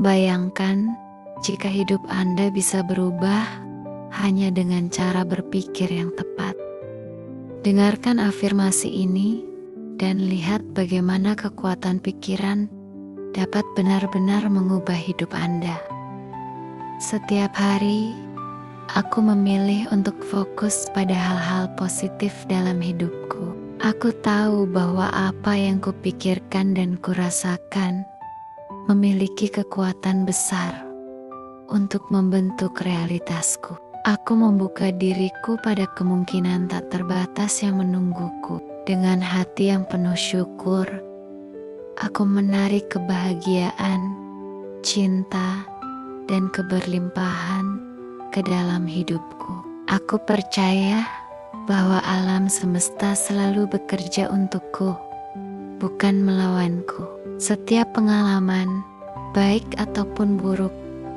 Bayangkan jika hidup Anda bisa berubah hanya dengan cara berpikir yang tepat. Dengarkan afirmasi ini dan lihat bagaimana kekuatan pikiran dapat benar-benar mengubah hidup Anda. Setiap hari, aku memilih untuk fokus pada hal-hal positif dalam hidupku. Aku tahu bahwa apa yang kupikirkan dan kurasakan memiliki kekuatan besar untuk membentuk realitasku. Aku membuka diriku pada kemungkinan tak terbatas yang menungguku. Dengan hati yang penuh syukur, aku menarik kebahagiaan, cinta, dan keberlimpahan ke dalam hidupku. Aku percaya bahwa alam semesta selalu bekerja untukku, bukan melawanku. Setiap pengalaman, baik ataupun buruk,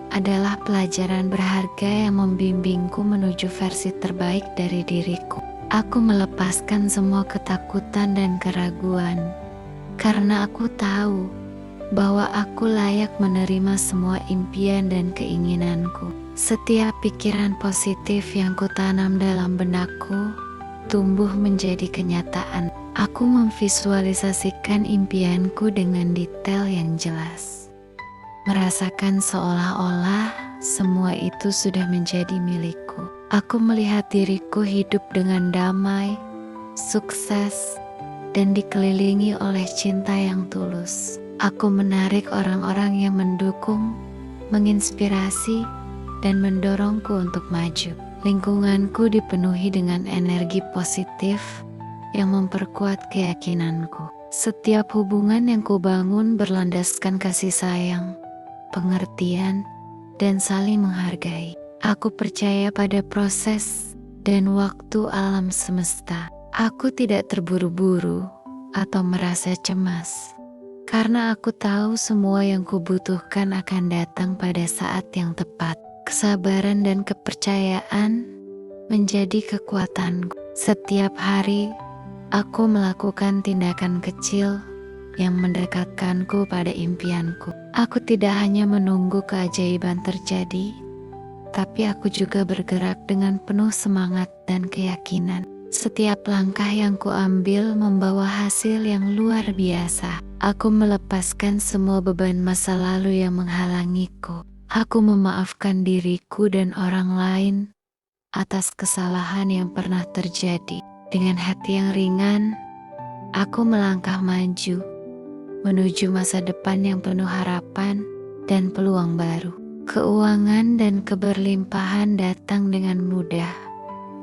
adalah pelajaran berharga yang membimbingku menuju versi terbaik dari diriku. Aku melepaskan semua ketakutan dan keraguan, karena aku tahu bahwa aku layak menerima semua impian dan keinginanku. Setiap pikiran positif yang kutanam dalam benakku tumbuh menjadi kenyataan. Aku memvisualisasikan impianku dengan detail yang jelas, merasakan seolah-olah semua itu sudah menjadi milikku. Aku melihat diriku hidup dengan damai, sukses, dan dikelilingi oleh cinta yang tulus. Aku menarik orang-orang yang mendukung, menginspirasi, dan mendorongku untuk maju. Lingkunganku dipenuhi dengan energi positif yang memperkuat keyakinanku. Setiap hubungan yang kubangun berlandaskan kasih sayang, pengertian, dan saling menghargai. Aku percaya pada proses dan waktu alam semesta. Aku tidak terburu-buru atau merasa cemas, karena aku tahu semua yang kubutuhkan akan datang pada saat yang tepat. Kesabaran dan kepercayaan menjadi kekuatanku. Setiap hari, aku melakukan tindakan kecil yang mendekatkanku pada impianku. Aku tidak hanya menunggu keajaiban terjadi, tapi aku juga bergerak dengan penuh semangat dan keyakinan. Setiap langkah yang kuambil membawa hasil yang luar biasa. Aku melepaskan semua beban masa lalu yang menghalangiku. Aku memaafkan diriku dan orang lain atas kesalahan yang pernah terjadi. Dengan hati yang ringan, aku melangkah maju menuju masa depan yang penuh harapan dan peluang baru. Keuangan dan keberlimpahan datang dengan mudah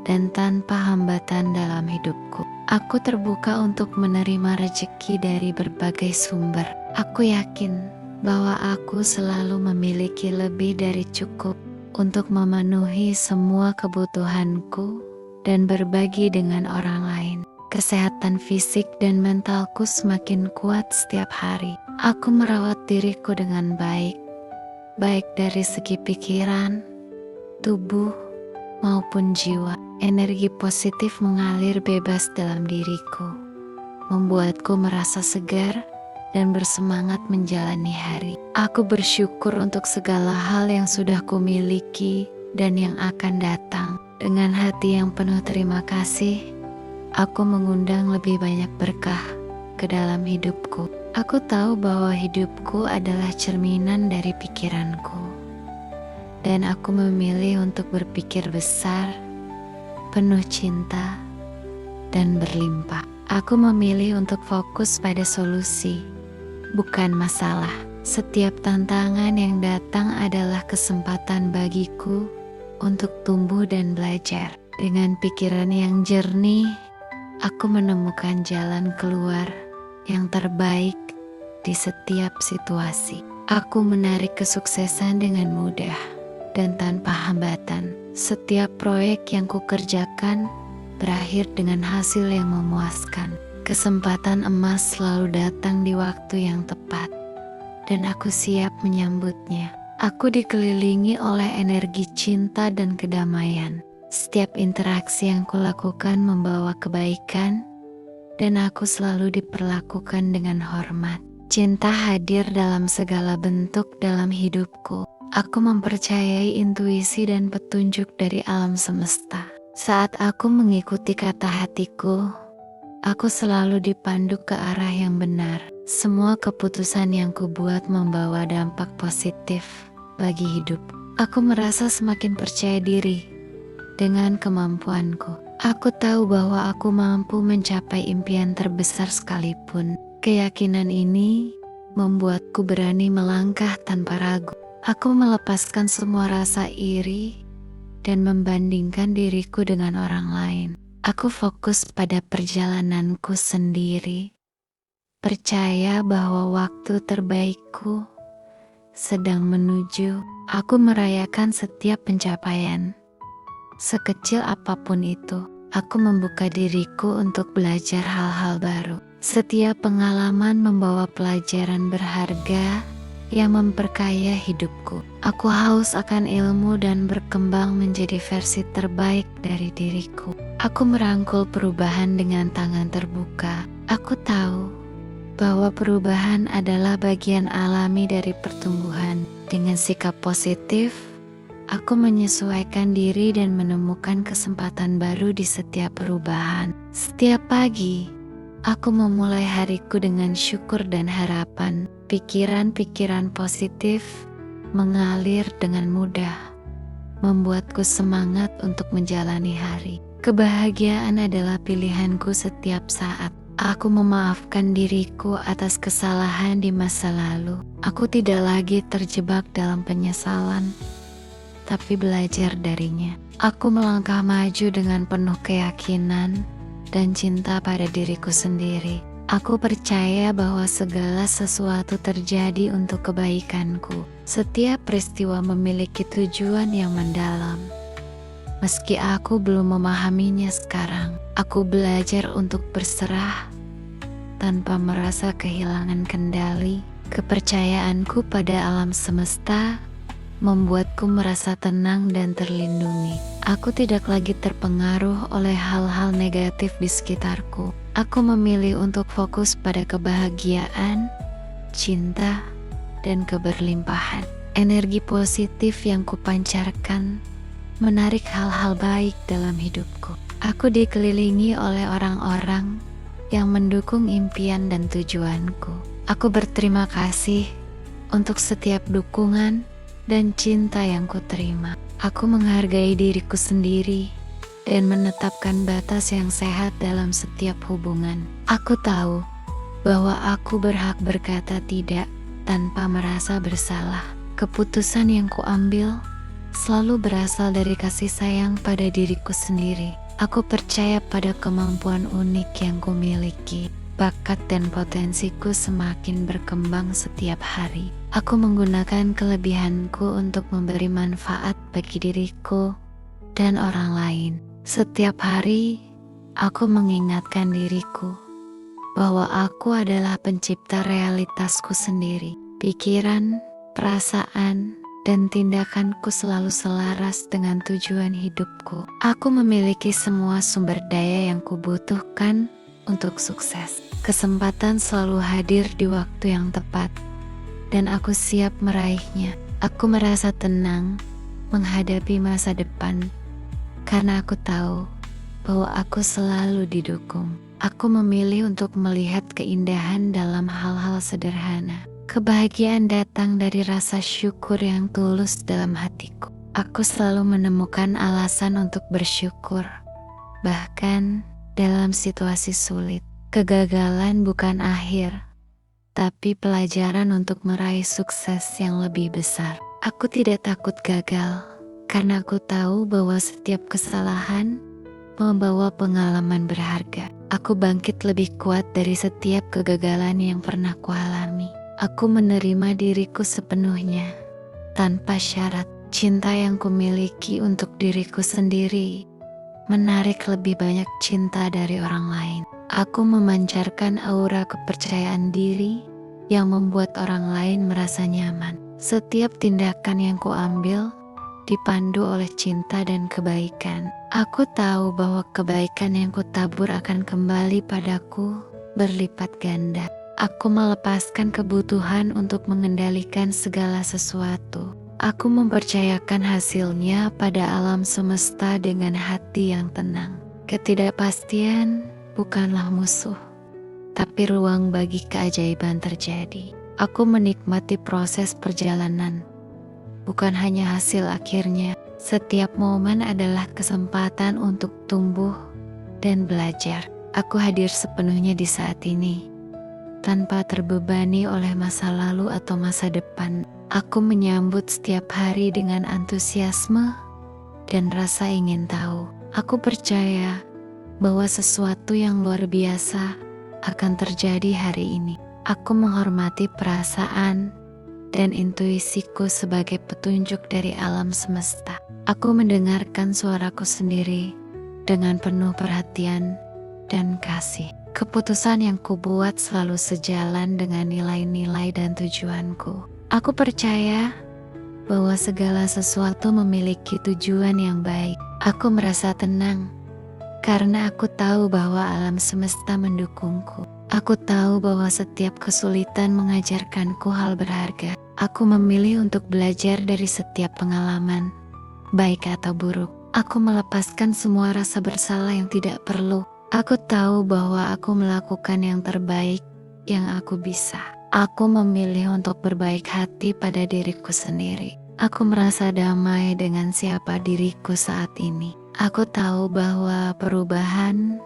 dan tanpa hambatan dalam hidupku. Aku terbuka untuk menerima rezeki dari berbagai sumber. Aku yakin bahwa aku selalu memiliki lebih dari cukup untuk memenuhi semua kebutuhanku dan berbagi dengan orang lain. Kesehatan fisik dan mentalku semakin kuat setiap hari. Aku merawat diriku dengan baik dari segi pikiran, tubuh, maupun jiwa. Energi positif mengalir bebas dalam diriku, membuatku merasa segar dan bersemangat menjalani hari. Aku bersyukur untuk segala hal yang sudah kumiliki dan yang akan datang. Dengan hati yang penuh terima kasih, aku mengundang lebih banyak berkah ke dalam hidupku. Aku tahu bahwa hidupku adalah cerminan dari pikiranku, dan aku memilih untuk berpikir besar, penuh cinta, dan berlimpah. Aku memilih untuk fokus pada solusi, bukan masalah. Setiap tantangan yang datang adalah kesempatan bagiku untuk tumbuh dan belajar. Dengan pikiran yang jernih, aku menemukan jalan keluar yang terbaik di setiap situasi. Aku menarik kesuksesan dengan mudah dan tanpa hambatan. Setiap proyek yang kukerjakan berakhir dengan hasil yang memuaskan. Kesempatan emas selalu datang di waktu yang tepat, dan aku siap menyambutnya. Aku dikelilingi oleh energi cinta dan kedamaian. Setiap interaksi yang kulakukan membawa kebaikan, dan aku selalu diperlakukan dengan hormat. Cinta hadir dalam segala bentuk dalam hidupku. Aku mempercayai intuisi dan petunjuk dari alam semesta. Saat aku mengikuti kata hatiku, aku selalu dipandu ke arah yang benar. Semua keputusan yang kubuat membawa dampak positif bagi hidup. Aku merasa semakin percaya diri dengan kemampuanku. Aku tahu bahwa aku mampu mencapai impian terbesar sekalipun. Keyakinan ini membuatku berani melangkah tanpa ragu. Aku melepaskan semua rasa iri dan membandingkan diriku dengan orang lain. Aku fokus pada perjalananku sendiri, percaya bahwa waktu terbaikku sedang menuju. Aku merayakan setiap pencapaian, sekecil apapun itu. Aku membuka diriku untuk belajar hal-hal baru. Setiap pengalaman membawa pelajaran berharga yang memperkaya hidupku. Aku haus akan ilmu dan berkembang menjadi versi terbaik dari diriku. Aku merangkul perubahan dengan tangan terbuka. Aku tahu bahwa perubahan adalah bagian alami dari pertumbuhan. Dengan sikap positif, aku menyesuaikan diri dan menemukan kesempatan baru di setiap perubahan. Setiap pagi, aku memulai hariku dengan syukur dan harapan. Pikiran-pikiran positif mengalir dengan mudah, membuatku semangat untuk menjalani hari. Kebahagiaan adalah pilihanku setiap saat. Aku memaafkan diriku atas kesalahan di masa lalu. Aku tidak lagi terjebak dalam penyesalan, tapi belajar darinya. Aku melangkah maju dengan penuh keyakinan dan cinta pada diriku sendiri. Aku percaya bahwa segala sesuatu terjadi untuk kebaikanku. Setiap peristiwa memiliki tujuan yang mendalam. Meski aku belum memahaminya sekarang, aku belajar untuk berserah tanpa merasa kehilangan kendali. Kepercayaanku pada alam semesta membuatku merasa tenang dan terlindungi. Aku tidak lagi terpengaruh oleh hal-hal negatif di sekitarku. Aku memilih untuk fokus pada kebahagiaan, cinta, dan keberlimpahan. Energi positif yang kupancarkan menarik hal-hal baik dalam hidupku. Aku dikelilingi oleh orang-orang yang mendukung impian dan tujuanku. Aku berterima kasih untuk setiap dukungan dan cinta yang kuterima. Aku menghargai diriku sendiri dan menetapkan batas yang sehat dalam setiap hubungan. Aku tahu bahwa aku berhak berkata tidak tanpa merasa bersalah. Keputusan yang kuambil selalu berasal dari kasih sayang pada diriku sendiri. Aku percaya pada kemampuan unik yang kumiliki. Bakat dan potensiku semakin berkembang setiap hari. Aku menggunakan kelebihanku untuk memberi manfaat bagi diriku dan orang lain. Setiap hari, aku mengingatkan diriku bahwa aku adalah pencipta realitasku sendiri. Pikiran, perasaan, dan tindakanku selalu selaras dengan tujuan hidupku. Aku memiliki semua sumber daya yang kubutuhkan untuk sukses. Kesempatan selalu hadir di waktu yang tepat, dan aku siap meraihnya. Aku merasa tenang menghadapi masa depan, karena aku tahu bahwa aku selalu didukung. Aku memilih untuk melihat keindahan dalam hal-hal sederhana. Kebahagiaan datang dari rasa syukur yang tulus dalam hatiku. Aku selalu menemukan alasan untuk bersyukur, bahkan dalam situasi sulit. Kegagalan bukan akhir, tapi pelajaran untuk meraih sukses yang lebih besar. Aku tidak takut gagal, karena aku tahu bahwa setiap kesalahan membawa pengalaman berharga. Aku bangkit lebih kuat dari setiap kegagalan yang pernah kualami. Aku menerima diriku sepenuhnya, tanpa syarat. Cinta yang kumiliki untuk diriku sendiri menarik lebih banyak cinta dari orang lain. Aku memancarkan aura kepercayaan diri yang membuat orang lain merasa nyaman. Setiap tindakan yang kuambil dipandu oleh cinta dan kebaikan. Aku tahu bahwa kebaikan yang kutabur akan kembali padaku berlipat ganda. Aku melepaskan kebutuhan untuk mengendalikan segala sesuatu. Aku mempercayakan hasilnya pada alam semesta dengan hati yang tenang. Ketidakpastian bukanlah musuh, tapi ruang bagi keajaiban terjadi. Aku menikmati proses perjalanan, bukan hanya hasil akhirnya. Setiap momen adalah kesempatan untuk tumbuh dan belajar. Aku hadir sepenuhnya di saat ini, tanpa terbebani oleh masa lalu atau masa depan. Aku menyambut setiap hari dengan antusiasme dan rasa ingin tahu. Aku percaya bahwa sesuatu yang luar biasa akan terjadi hari ini. Aku menghormati perasaan dan intuisiku sebagai petunjuk dari alam semesta. Aku mendengarkan suaraku sendiri dengan penuh perhatian dan kasih. Keputusan yang kubuat selalu sejalan dengan nilai-nilai dan tujuanku. Aku percaya bahwa segala sesuatu memiliki tujuan yang baik. Aku merasa tenang karena aku tahu bahwa alam semesta mendukungku. Aku tahu bahwa setiap kesulitan mengajarkanku hal berharga. Aku memilih untuk belajar dari setiap pengalaman, baik atau buruk. Aku melepaskan semua rasa bersalah yang tidak perlu. Aku tahu bahwa aku melakukan yang terbaik yang aku bisa. Aku memilih untuk berbaik hati pada diriku sendiri. Aku merasa damai dengan siapa diriku saat ini. Aku tahu bahwa perubahan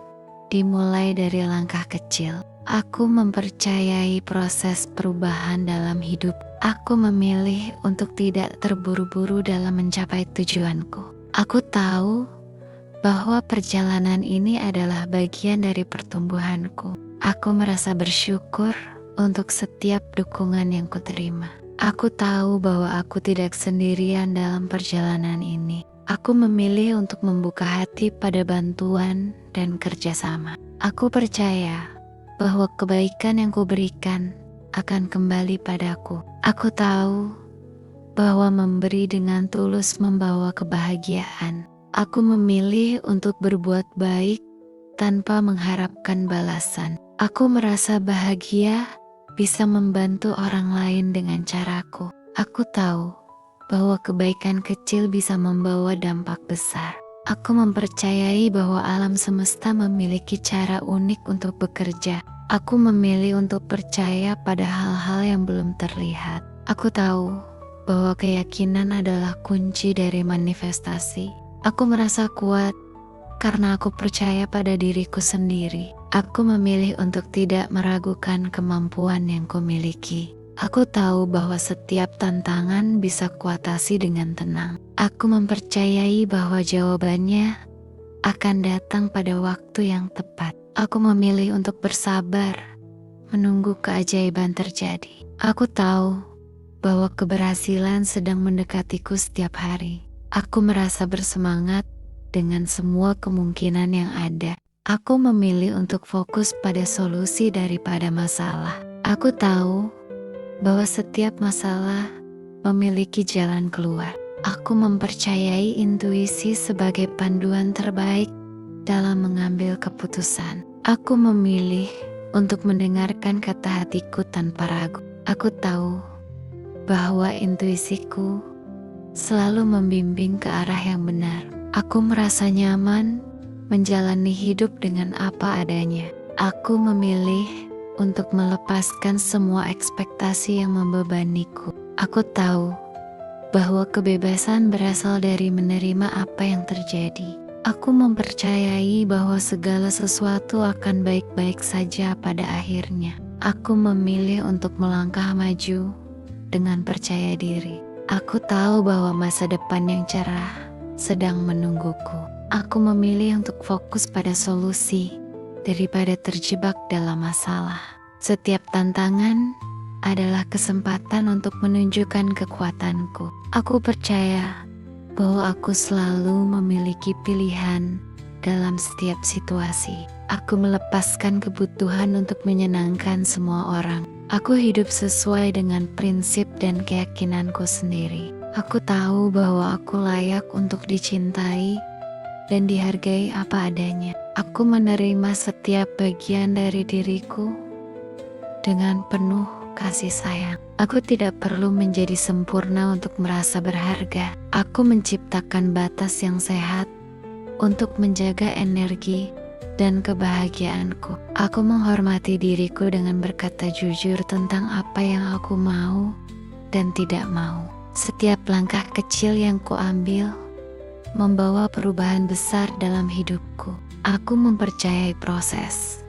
dimulai dari langkah kecil. Aku mempercayai proses perubahan dalam hidup. Aku memilih untuk tidak terburu-buru dalam mencapai tujuanku. Aku tahu bahwa perjalanan ini adalah bagian dari pertumbuhanku. Aku merasa bersyukur untuk setiap dukungan yang kuterima. Aku tahu bahwa aku tidak sendirian dalam perjalanan ini. Aku memilih untuk membuka hati pada bantuan dan kerjasama. Aku percaya bahwa kebaikan yang kuberikan akan kembali padaku. Aku tahu bahwa memberi dengan tulus membawa kebahagiaan. Aku memilih untuk berbuat baik tanpa mengharapkan balasan. Aku merasa bahagia bisa membantu orang lain dengan caraku. Aku tahu bahwa kebaikan kecil bisa membawa dampak besar. Aku mempercayai bahwa alam semesta memiliki cara unik untuk bekerja. Aku memilih untuk percaya pada hal-hal yang belum terlihat. Aku tahu bahwa keyakinan adalah kunci dari manifestasi. Aku merasa kuat karena aku percaya pada diriku sendiri. Aku memilih untuk tidak meragukan kemampuan yang kumiliki. Aku tahu bahwa setiap tantangan bisa kuatasi dengan tenang. Aku mempercayai bahwa jawabannya akan datang pada waktu yang tepat. Aku memilih untuk bersabar, menunggu keajaiban terjadi. Aku tahu bahwa keberhasilan sedang mendekatiku setiap hari. Aku merasa bersemangat dengan semua kemungkinan yang ada. Aku memilih untuk fokus pada solusi daripada masalah. Aku tahu bahwa setiap masalah memiliki jalan keluar. Aku mempercayai intuisi sebagai panduan terbaik dalam mengambil keputusan. Aku memilih untuk mendengarkan kata hatiku tanpa ragu. Aku tahu bahwa intuisiku selalu membimbing ke arah yang benar. Aku merasa nyaman menjalani hidup dengan apa adanya. Aku memilih untuk melepaskan semua ekspektasi yang membebaniku. Aku tahu bahwa kebebasan berasal dari menerima apa yang terjadi. Aku mempercayai bahwa segala sesuatu akan baik-baik saja pada akhirnya. Aku memilih untuk melangkah maju dengan percaya diri. Aku tahu bahwa masa depan yang cerah sedang menungguku. Aku memilih untuk fokus pada solusi daripada terjebak dalam masalah. Setiap tantangan adalah kesempatan untuk menunjukkan kekuatanku. Aku percaya bahwa aku selalu memiliki pilihan dalam setiap situasi. Aku melepaskan kebutuhan untuk menyenangkan semua orang. Aku hidup sesuai dengan prinsip dan keyakinanku sendiri. Aku tahu bahwa aku layak untuk dicintai dan dihargai apa adanya. Aku menerima setiap bagian dari diriku dengan penuh kasih sayang. Aku tidak perlu menjadi sempurna untuk merasa berharga. Aku menciptakan batas yang sehat untuk menjaga energi dan kebahagiaanku. Aku menghormati diriku dengan berkata jujur tentang apa yang aku mau dan tidak mau. Setiap langkah kecil yang kuambil membawa perubahan besar dalam hidupku. Aku mempercayai proses,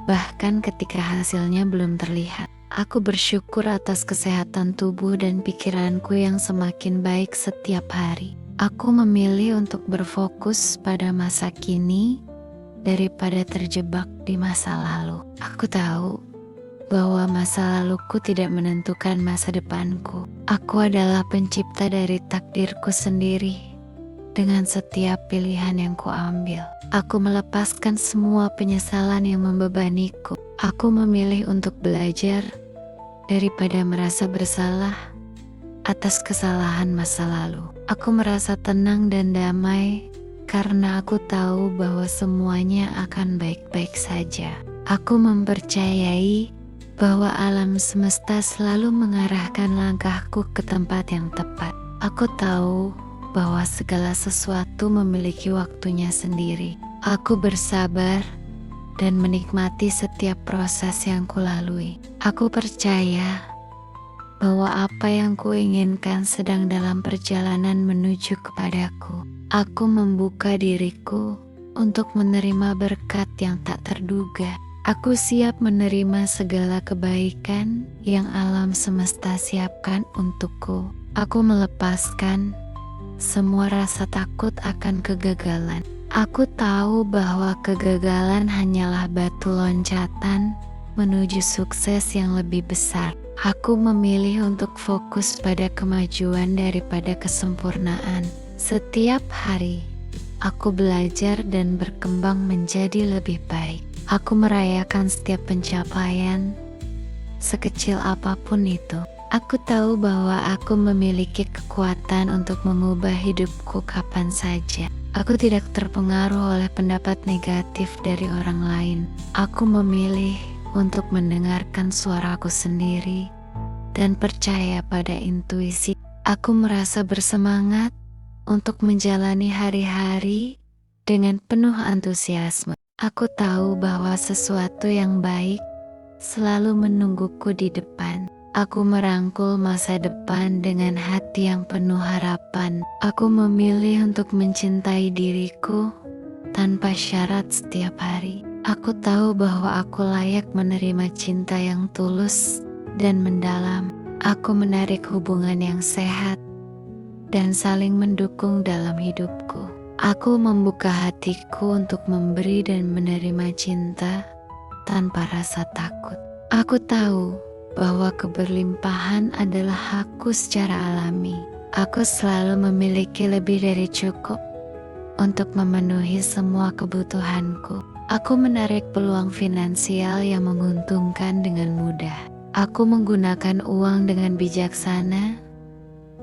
bahkan ketika hasilnya belum terlihat. Aku bersyukur atas kesehatan tubuh dan pikiranku yang semakin baik setiap hari. Aku memilih untuk berfokus pada masa kini daripada terjebak di masa lalu. Aku tahu bahwa masa laluku tidak menentukan masa depanku. Aku adalah pencipta dari takdirku sendiri dengan setiap pilihan yang kuambil. Aku melepaskan semua penyesalan yang membebaniku. Aku memilih untuk belajar daripada merasa bersalah atas kesalahan masa lalu. Aku merasa tenang dan damai karena aku tahu bahwa semuanya akan baik-baik saja. Aku mempercayai bahwa alam semesta selalu mengarahkan langkahku ke tempat yang tepat. Aku tahu bahwa segala sesuatu memiliki waktunya sendiri. Aku bersabar dan menikmati setiap proses yang kulalui. Aku percaya bahwa apa yang kuinginkan sedang dalam perjalanan menuju kepadaku. Aku membuka diriku untuk menerima berkat yang tak terduga. Aku siap menerima segala kebaikan yang alam semesta siapkan untukku. Aku melepaskan semua rasa takut akan kegagalan. Aku tahu bahwa kegagalan hanyalah batu loncatan menuju sukses yang lebih besar. Aku memilih untuk fokus pada kemajuan daripada kesempurnaan. Setiap hari, aku belajar dan berkembang menjadi lebih baik. Aku merayakan setiap pencapaian, sekecil apapun itu. Aku tahu bahwa aku memiliki kekuatan untuk mengubah hidupku kapan saja. Aku tidak terpengaruh oleh pendapat negatif dari orang lain. Aku memilih untuk mendengarkan suaraku sendiri dan percaya pada intuisi. Aku merasa bersemangat untuk menjalani hari-hari dengan penuh antusiasme. Aku tahu bahwa sesuatu yang baik selalu menungguku di depan. Aku merangkul masa depan dengan hati yang penuh harapan. Aku memilih untuk mencintai diriku tanpa syarat setiap hari. Aku tahu bahwa aku layak menerima cinta yang tulus dan mendalam. Aku menarik hubungan yang sehat dan saling mendukung dalam hidupku. Aku membuka hatiku untuk memberi dan menerima cinta tanpa rasa takut. Aku tahu bahwa keberlimpahan adalah hakku secara alami. Aku selalu memiliki lebih dari cukup untuk memenuhi semua kebutuhanku. Aku menarik peluang finansial yang menguntungkan dengan mudah. Aku menggunakan uang dengan bijaksana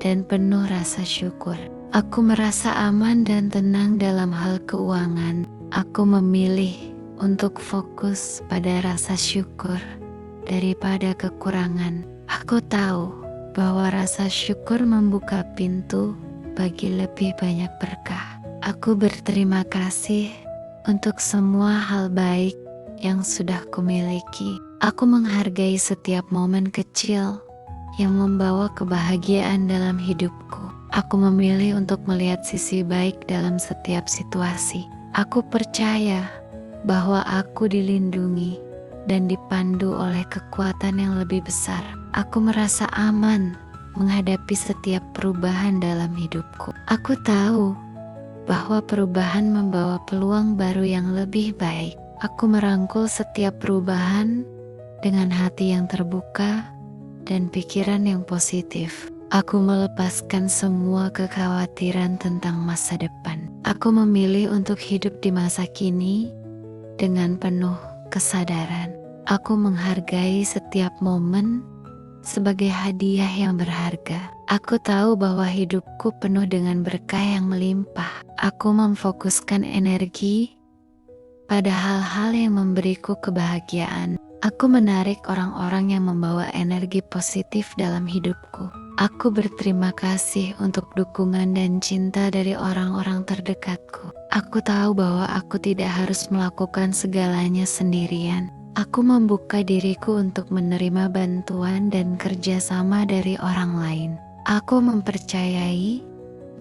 dan penuh rasa syukur. Aku merasa aman dan tenang dalam hal keuangan. Aku memilih untuk fokus pada rasa syukur daripada kekurangan. Aku tahu bahwa rasa syukur membuka pintu bagi lebih banyak berkah. Aku berterima kasih untuk semua hal baik yang sudah kumiliki. Aku menghargai setiap momen kecil yang membawa kebahagiaan dalam hidupku. Aku memilih untuk melihat sisi baik dalam setiap situasi. Aku percaya bahwa aku dilindungi dan dipandu oleh kekuatan yang lebih besar. Aku merasa aman menghadapi setiap perubahan dalam hidupku. Aku tahu bahwa perubahan membawa peluang baru yang lebih baik. Aku merangkul setiap perubahan dengan hati yang terbuka dan pikiran yang positif. Aku melepaskan semua kekhawatiran tentang masa depan. Aku memilih untuk hidup di masa kini dengan penuh kesadaran. Aku menghargai setiap momen sebagai hadiah yang berharga. Aku tahu bahwa hidupku penuh dengan berkah yang melimpah. Aku memfokuskan energi pada hal-hal yang memberiku kebahagiaan. Aku menarik orang-orang yang membawa energi positif dalam hidupku. Aku berterima kasih untuk dukungan dan cinta dari orang-orang terdekatku. Aku tahu bahwa aku tidak harus melakukan segalanya sendirian. Aku membuka diriku untuk menerima bantuan dan kerjasama dari orang lain. Aku mempercayai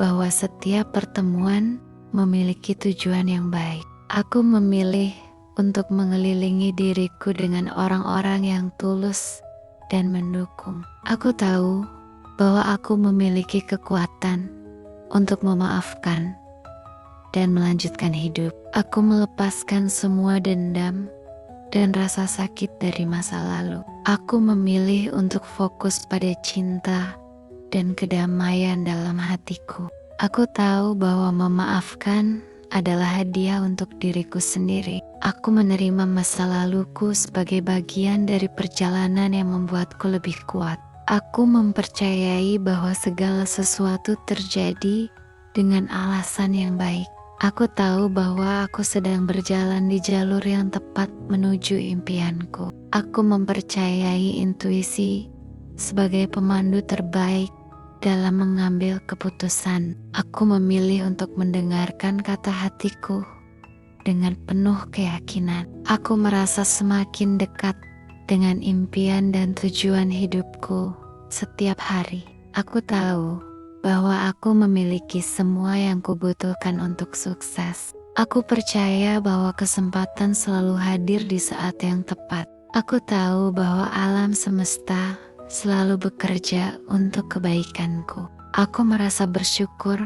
bahwa setiap pertemuan memiliki tujuan yang baik. Aku memilih untuk mengelilingi diriku dengan orang-orang yang tulus dan mendukung. Aku tahu bahwa aku memiliki kekuatan untuk memaafkan dan melanjutkan hidup. Aku melepaskan semua dendam dan rasa sakit dari masa lalu. Aku memilih untuk fokus pada cinta dan kedamaian dalam hatiku. Aku tahu bahwa memaafkan adalah hadiah untuk diriku sendiri. Aku menerima masa laluku sebagai bagian dari perjalanan yang membuatku lebih kuat. Aku mempercayai bahwa segala sesuatu terjadi dengan alasan yang baik. Aku tahu bahwa aku sedang berjalan di jalur yang tepat menuju impianku. Aku mempercayai intuisi sebagai pemandu terbaik dalam mengambil keputusan. Aku memilih untuk mendengarkan kata hatiku dengan penuh keyakinan. Aku merasa semakin dekat dengan impian dan tujuan hidupku setiap hari. Aku tahu bahwa aku memiliki semua yang kubutuhkan untuk sukses. Aku percaya bahwa kesempatan selalu hadir di saat yang tepat. Aku tahu bahwa alam semesta selalu bekerja untuk kebaikanku. Aku merasa bersyukur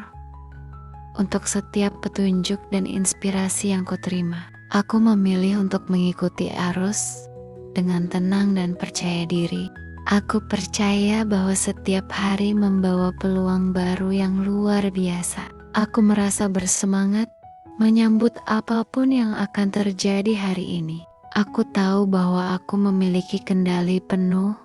untuk setiap petunjuk dan inspirasi yang kuterima. Aku memilih untuk mengikuti arus dengan tenang dan percaya diri. Aku percaya bahwa setiap hari membawa peluang baru yang luar biasa. Aku merasa bersemangat menyambut apapun yang akan terjadi hari ini. Aku tahu bahwa aku memiliki kendali penuh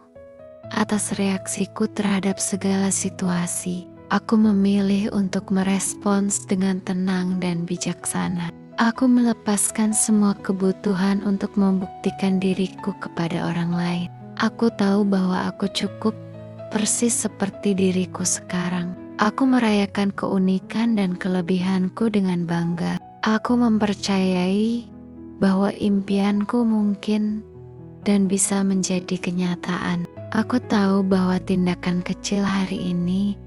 atas reaksiku terhadap segala situasi. Aku memilih untuk merespons dengan tenang dan bijaksana. Aku melepaskan semua kebutuhan untuk membuktikan diriku kepada orang lain. Aku tahu bahwa aku cukup persis seperti diriku sekarang. Aku merayakan keunikan dan kelebihanku dengan bangga. Aku mempercayai bahwa impianku mungkin dan bisa menjadi kenyataan. Aku tahu bahwa tindakan kecil hari ini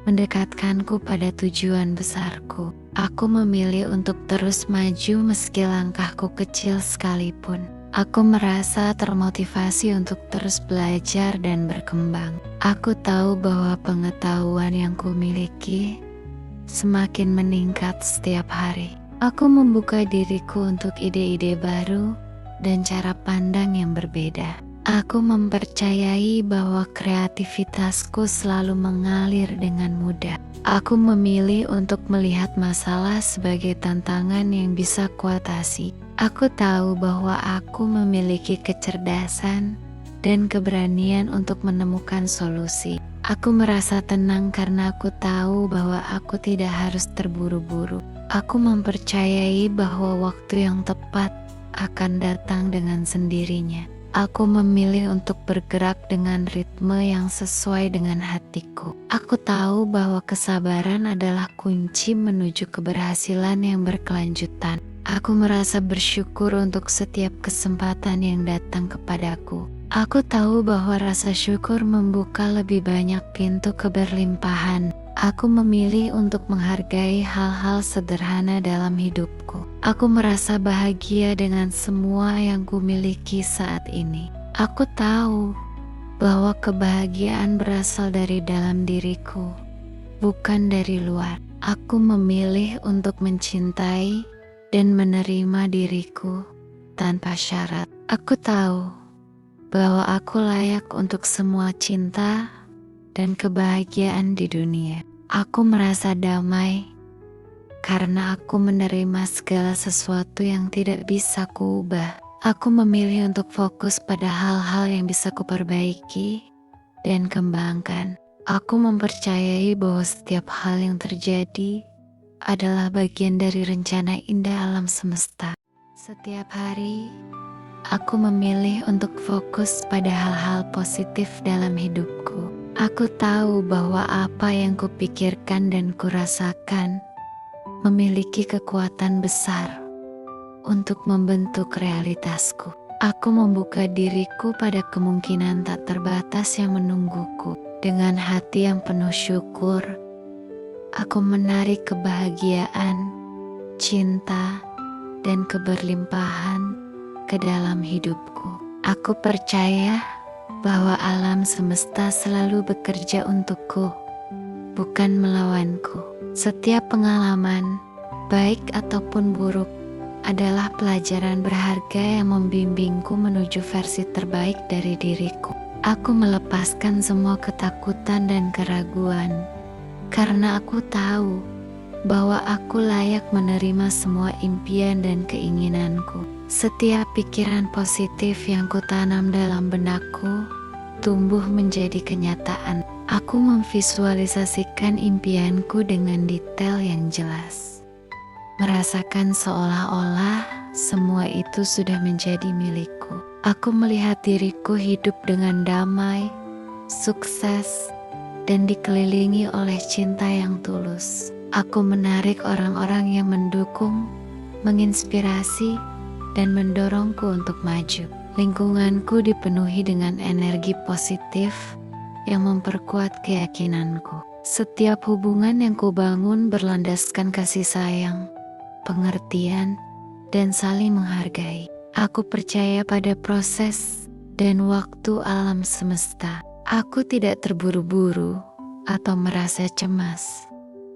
mendekatkanku pada tujuan besarku. Aku memilih untuk terus maju meski langkahku kecil sekalipun. Aku merasa termotivasi untuk terus belajar dan berkembang. Aku tahu bahwa pengetahuan yang kumiliki semakin meningkat setiap hari. Aku membuka diriku untuk ide-ide baru dan cara pandang yang berbeda. Aku mempercayai bahwa kreativitasku selalu mengalir dengan mudah. Aku memilih untuk melihat masalah sebagai tantangan yang bisa kuatasi. Aku tahu bahwa aku memiliki kecerdasan dan keberanian untuk menemukan solusi. Aku merasa tenang karena aku tahu bahwa aku tidak harus terburu-buru. Aku mempercayai bahwa waktu yang tepat akan datang dengan sendirinya. Aku memilih untuk bergerak dengan ritme yang sesuai dengan hatiku. Aku tahu bahwa kesabaran adalah kunci menuju keberhasilan yang berkelanjutan. Aku merasa bersyukur untuk setiap kesempatan yang datang kepadaku. Aku tahu bahwa rasa syukur membuka lebih banyak pintu keberlimpahan. Aku memilih untuk menghargai hal-hal sederhana dalam hidupku. Aku merasa bahagia dengan semua yang kumiliki saat ini. Aku tahu bahwa kebahagiaan berasal dari dalam diriku, bukan dari luar. Aku memilih untuk mencintai dan menerima diriku tanpa syarat. Aku tahu bahwa aku layak untuk semua cinta dan kebahagiaan di dunia. Aku merasa damai karena aku menerima segala sesuatu yang tidak bisa kuubah. Aku memilih untuk fokus pada hal-hal yang bisa kuperbaiki dan kembangkan. Aku mempercayai bahwa setiap hal yang terjadi adalah bagian dari rencana indah alam semesta. Setiap hari, aku memilih untuk fokus pada hal-hal positif dalam hidupku. Aku tahu bahwa apa yang kupikirkan dan kurasakan memiliki kekuatan besar untuk membentuk realitasku. Aku membuka diriku pada kemungkinan tak terbatas yang menungguku. Dengan hati yang penuh syukur, aku menarik kebahagiaan, cinta, dan keberlimpahan ke dalam hidupku. Aku percaya bahwa alam semesta selalu bekerja untukku, bukan melawanku. Setiap pengalaman, baik ataupun buruk, adalah pelajaran berharga yang membimbingku menuju versi terbaik dari diriku. Aku melepaskan semua ketakutan dan keraguan, karena aku tahu bahwa aku layak menerima semua impian dan keinginanku. Setiap pikiran positif yang kutanam dalam benakku tumbuh menjadi kenyataan. Aku memvisualisasikan impianku dengan detail yang jelas, merasakan seolah-olah semua itu sudah menjadi milikku. Aku melihat diriku hidup dengan damai, sukses, dan dikelilingi oleh cinta yang tulus. Aku menarik orang-orang yang mendukung, menginspirasi, dan mendorongku untuk maju. Lingkunganku dipenuhi dengan energi positif yang memperkuat keyakinanku. Setiap hubungan yang kubangun berlandaskan kasih sayang, pengertian, dan saling menghargai. Aku percaya pada proses dan waktu alam semesta. Aku tidak terburu-buru atau merasa cemas,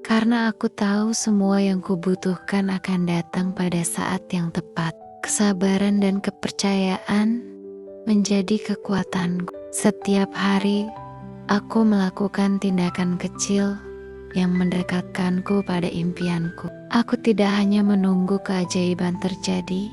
karena aku tahu semua yang kubutuhkan akan datang pada saat yang tepat. Kesabaran dan kepercayaan menjadi kekuatanku. Setiap hari, aku melakukan tindakan kecil yang mendekatkanku pada impianku. Aku tidak hanya menunggu keajaiban terjadi,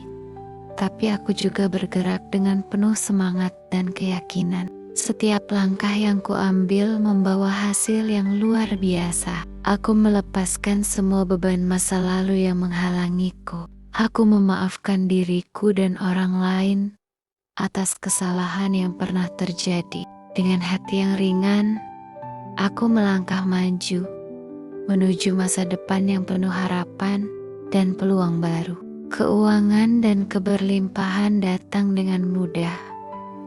tapi aku juga bergerak dengan penuh semangat dan keyakinan. Setiap langkah yang kuambil membawa hasil yang luar biasa. Aku melepaskan semua beban masa lalu yang menghalangiku. Aku memaafkan diriku dan orang lain atas kesalahan yang pernah terjadi. Dengan hati yang ringan, aku melangkah maju menuju masa depan yang penuh harapan dan peluang baru. Keuangan dan keberlimpahan datang dengan mudah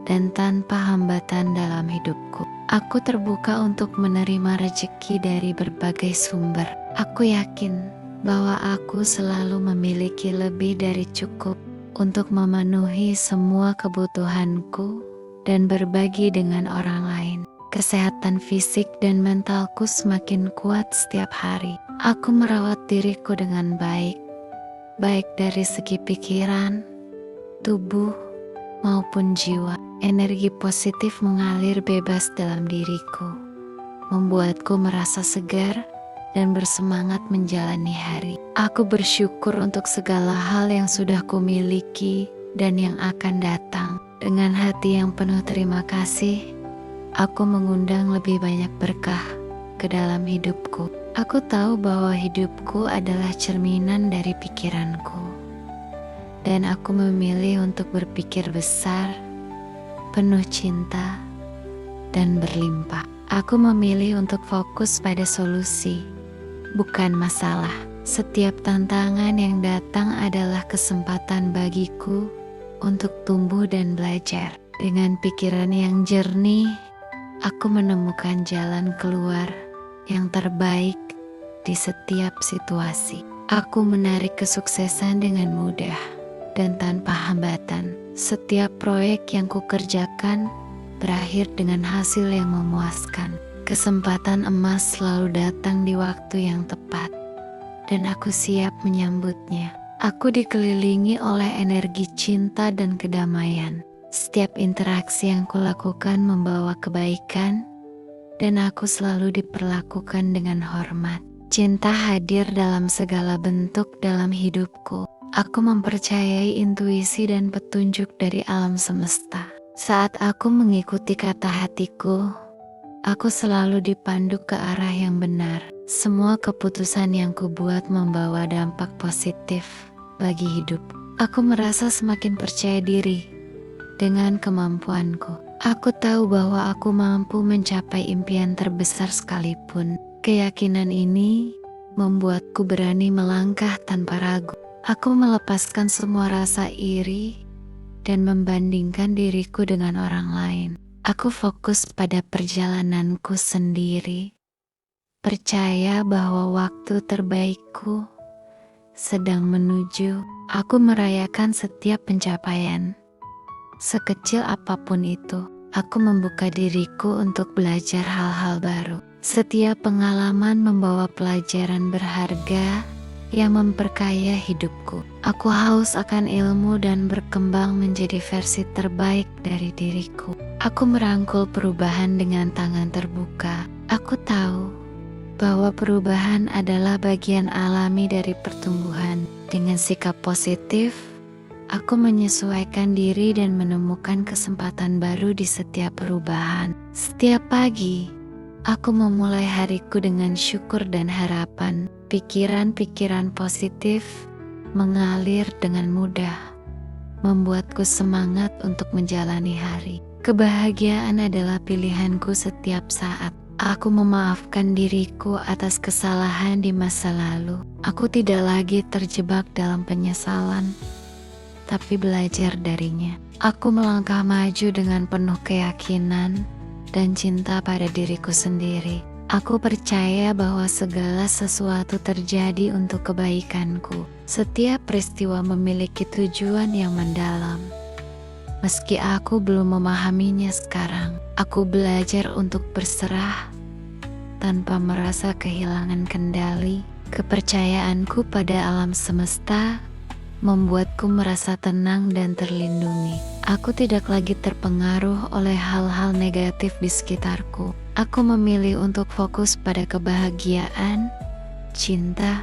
dan tanpa hambatan dalam hidupku. Aku terbuka untuk menerima rezeki dari berbagai sumber. Aku yakin bahwa aku selalu memiliki lebih dari cukup untuk memenuhi semua kebutuhanku dan berbagi dengan orang lain. Kesehatan fisik dan mentalku semakin kuat setiap hari. Aku merawat diriku dengan baik dari segi pikiran, tubuh, maupun jiwa. Energi positif mengalir bebas dalam diriku, membuatku merasa segar dan bersemangat menjalani hari. Aku bersyukur untuk segala hal yang sudah kumiliki dan yang akan datang. Dengan hati yang penuh terima kasih, aku mengundang lebih banyak berkah ke dalam hidupku. Aku tahu bahwa hidupku adalah cerminan dari pikiranku, dan aku memilih untuk berpikir besar, penuh cinta, dan berlimpah. Aku memilih untuk fokus pada solusi, bukan masalah. Setiap tantangan yang datang adalah kesempatan bagiku untuk tumbuh dan belajar. Dengan pikiran yang jernih, aku menemukan jalan keluar yang terbaik di setiap situasi. Aku menarik kesuksesan dengan mudah dan tanpa hambatan. Setiap proyek yang kukerjakan berakhir dengan hasil yang memuaskan. Kesempatan emas selalu datang di waktu yang tepat, dan aku siap menyambutnya. Aku dikelilingi oleh energi cinta dan kedamaian. Setiap interaksi yang kulakukan membawa kebaikan, dan aku selalu diperlakukan dengan hormat. Cinta hadir dalam segala bentuk dalam hidupku. Aku mempercayai intuisi dan petunjuk dari alam semesta. Saat aku mengikuti kata hatiku, aku selalu dipandu ke arah yang benar. Semua keputusan yang kubuat membawa dampak positif bagi hidup. Aku merasa semakin percaya diri dengan kemampuanku. Aku tahu bahwa aku mampu mencapai impian terbesar sekalipun. Keyakinan ini membuatku berani melangkah tanpa ragu. Aku melepaskan semua rasa iri dan membandingkan diriku dengan orang lain. Aku fokus pada perjalananku sendiri, percaya bahwa waktu terbaikku sedang menuju. Aku merayakan setiap pencapaian, sekecil apapun itu. Aku membuka diriku untuk belajar hal-hal baru. Setiap pengalaman membawa pelajaran berharga yang memperkaya hidupku. Aku haus akan ilmu dan berkembang menjadi versi terbaik dari diriku. Aku merangkul perubahan dengan tangan terbuka. Aku tahu bahwa perubahan adalah bagian alami dari pertumbuhan. Dengan sikap positif, aku menyesuaikan diri dan menemukan kesempatan baru di setiap perubahan. Setiap pagi, aku memulai hariku dengan syukur dan harapan. Pikiran-pikiran positif mengalir dengan mudah, membuatku semangat untuk menjalani hari. Kebahagiaan adalah pilihanku setiap saat. Aku memaafkan diriku atas kesalahan di masa lalu. Aku tidak lagi terjebak dalam penyesalan, tapi belajar darinya. Aku melangkah maju dengan penuh keyakinan dan cinta pada diriku sendiri. Aku percaya bahwa segala sesuatu terjadi untuk kebaikanku. Setiap peristiwa memiliki tujuan yang mendalam. Meski aku belum memahaminya sekarang, aku belajar untuk berserah tanpa merasa kehilangan kendali. Kepercayaanku pada alam semesta membuatku merasa tenang dan terlindungi. Aku tidak lagi terpengaruh oleh hal-hal negatif di sekitarku. Aku memilih untuk fokus pada kebahagiaan, cinta,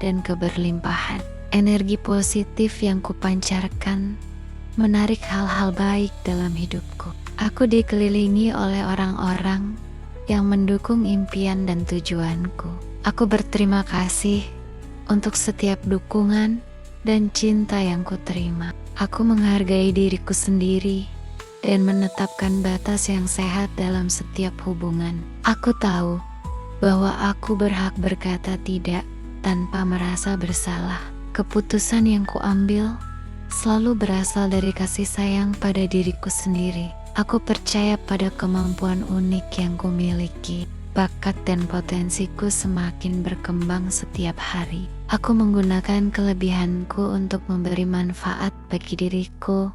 dan keberlimpahan. Energi positif yang kupancarkan menarik hal-hal baik dalam hidupku. Aku dikelilingi oleh orang-orang yang mendukung impian dan tujuanku. Aku berterima kasih untuk setiap dukungan dan cinta yang kuterima. Aku menghargai diriku sendiri dan menetapkan batas yang sehat dalam setiap hubungan. Aku tahu bahwa aku berhak berkata tidak tanpa merasa bersalah. Keputusan yang kuambil selalu berasal dari kasih sayang pada diriku sendiri. Aku percaya pada kemampuan unik yang kumiliki. Bakat dan potensiku semakin berkembang setiap hari. Aku menggunakan kelebihanku untuk memberi manfaat bagi diriku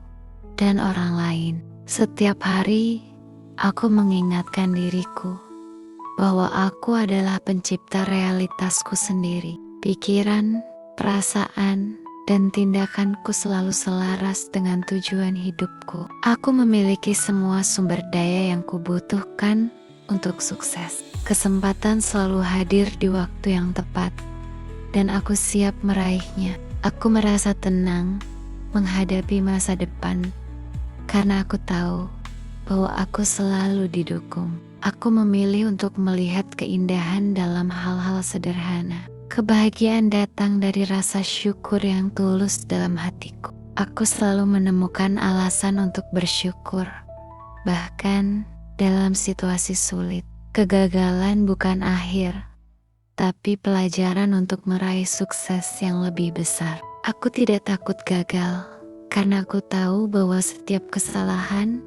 dan orang lain. Setiap hari, aku mengingatkan diriku bahwa aku adalah pencipta realitasku sendiri. Pikiran, perasaan, dan tindakanku selalu selaras dengan tujuan hidupku. Aku memiliki semua sumber daya yang kubutuhkan untuk sukses. Kesempatan selalu hadir di waktu yang tepat, dan aku siap meraihnya. Aku merasa tenang menghadapi masa depan, karena aku tahu bahwa aku selalu didukung. Aku memilih untuk melihat keindahan dalam hal-hal sederhana. Kebahagiaan datang dari rasa syukur yang tulus dalam hatiku. Aku selalu menemukan alasan untuk bersyukur, bahkan dalam situasi sulit. Kegagalan bukan akhir, tapi pelajaran untuk meraih sukses yang lebih besar. Aku tidak takut gagal, karena aku tahu bahwa setiap kesalahan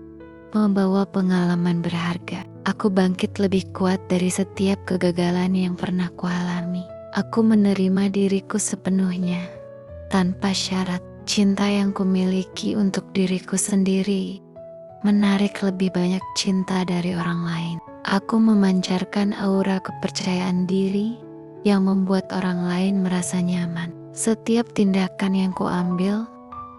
membawa pengalaman berharga. Aku bangkit lebih kuat dari setiap kegagalan yang pernah kualami. Aku menerima diriku sepenuhnya, tanpa syarat. Cinta yang kumiliki untuk diriku sendiri menarik lebih banyak cinta dari orang lain. Aku memancarkan aura kepercayaan diri yang membuat orang lain merasa nyaman. Setiap tindakan yang kuambil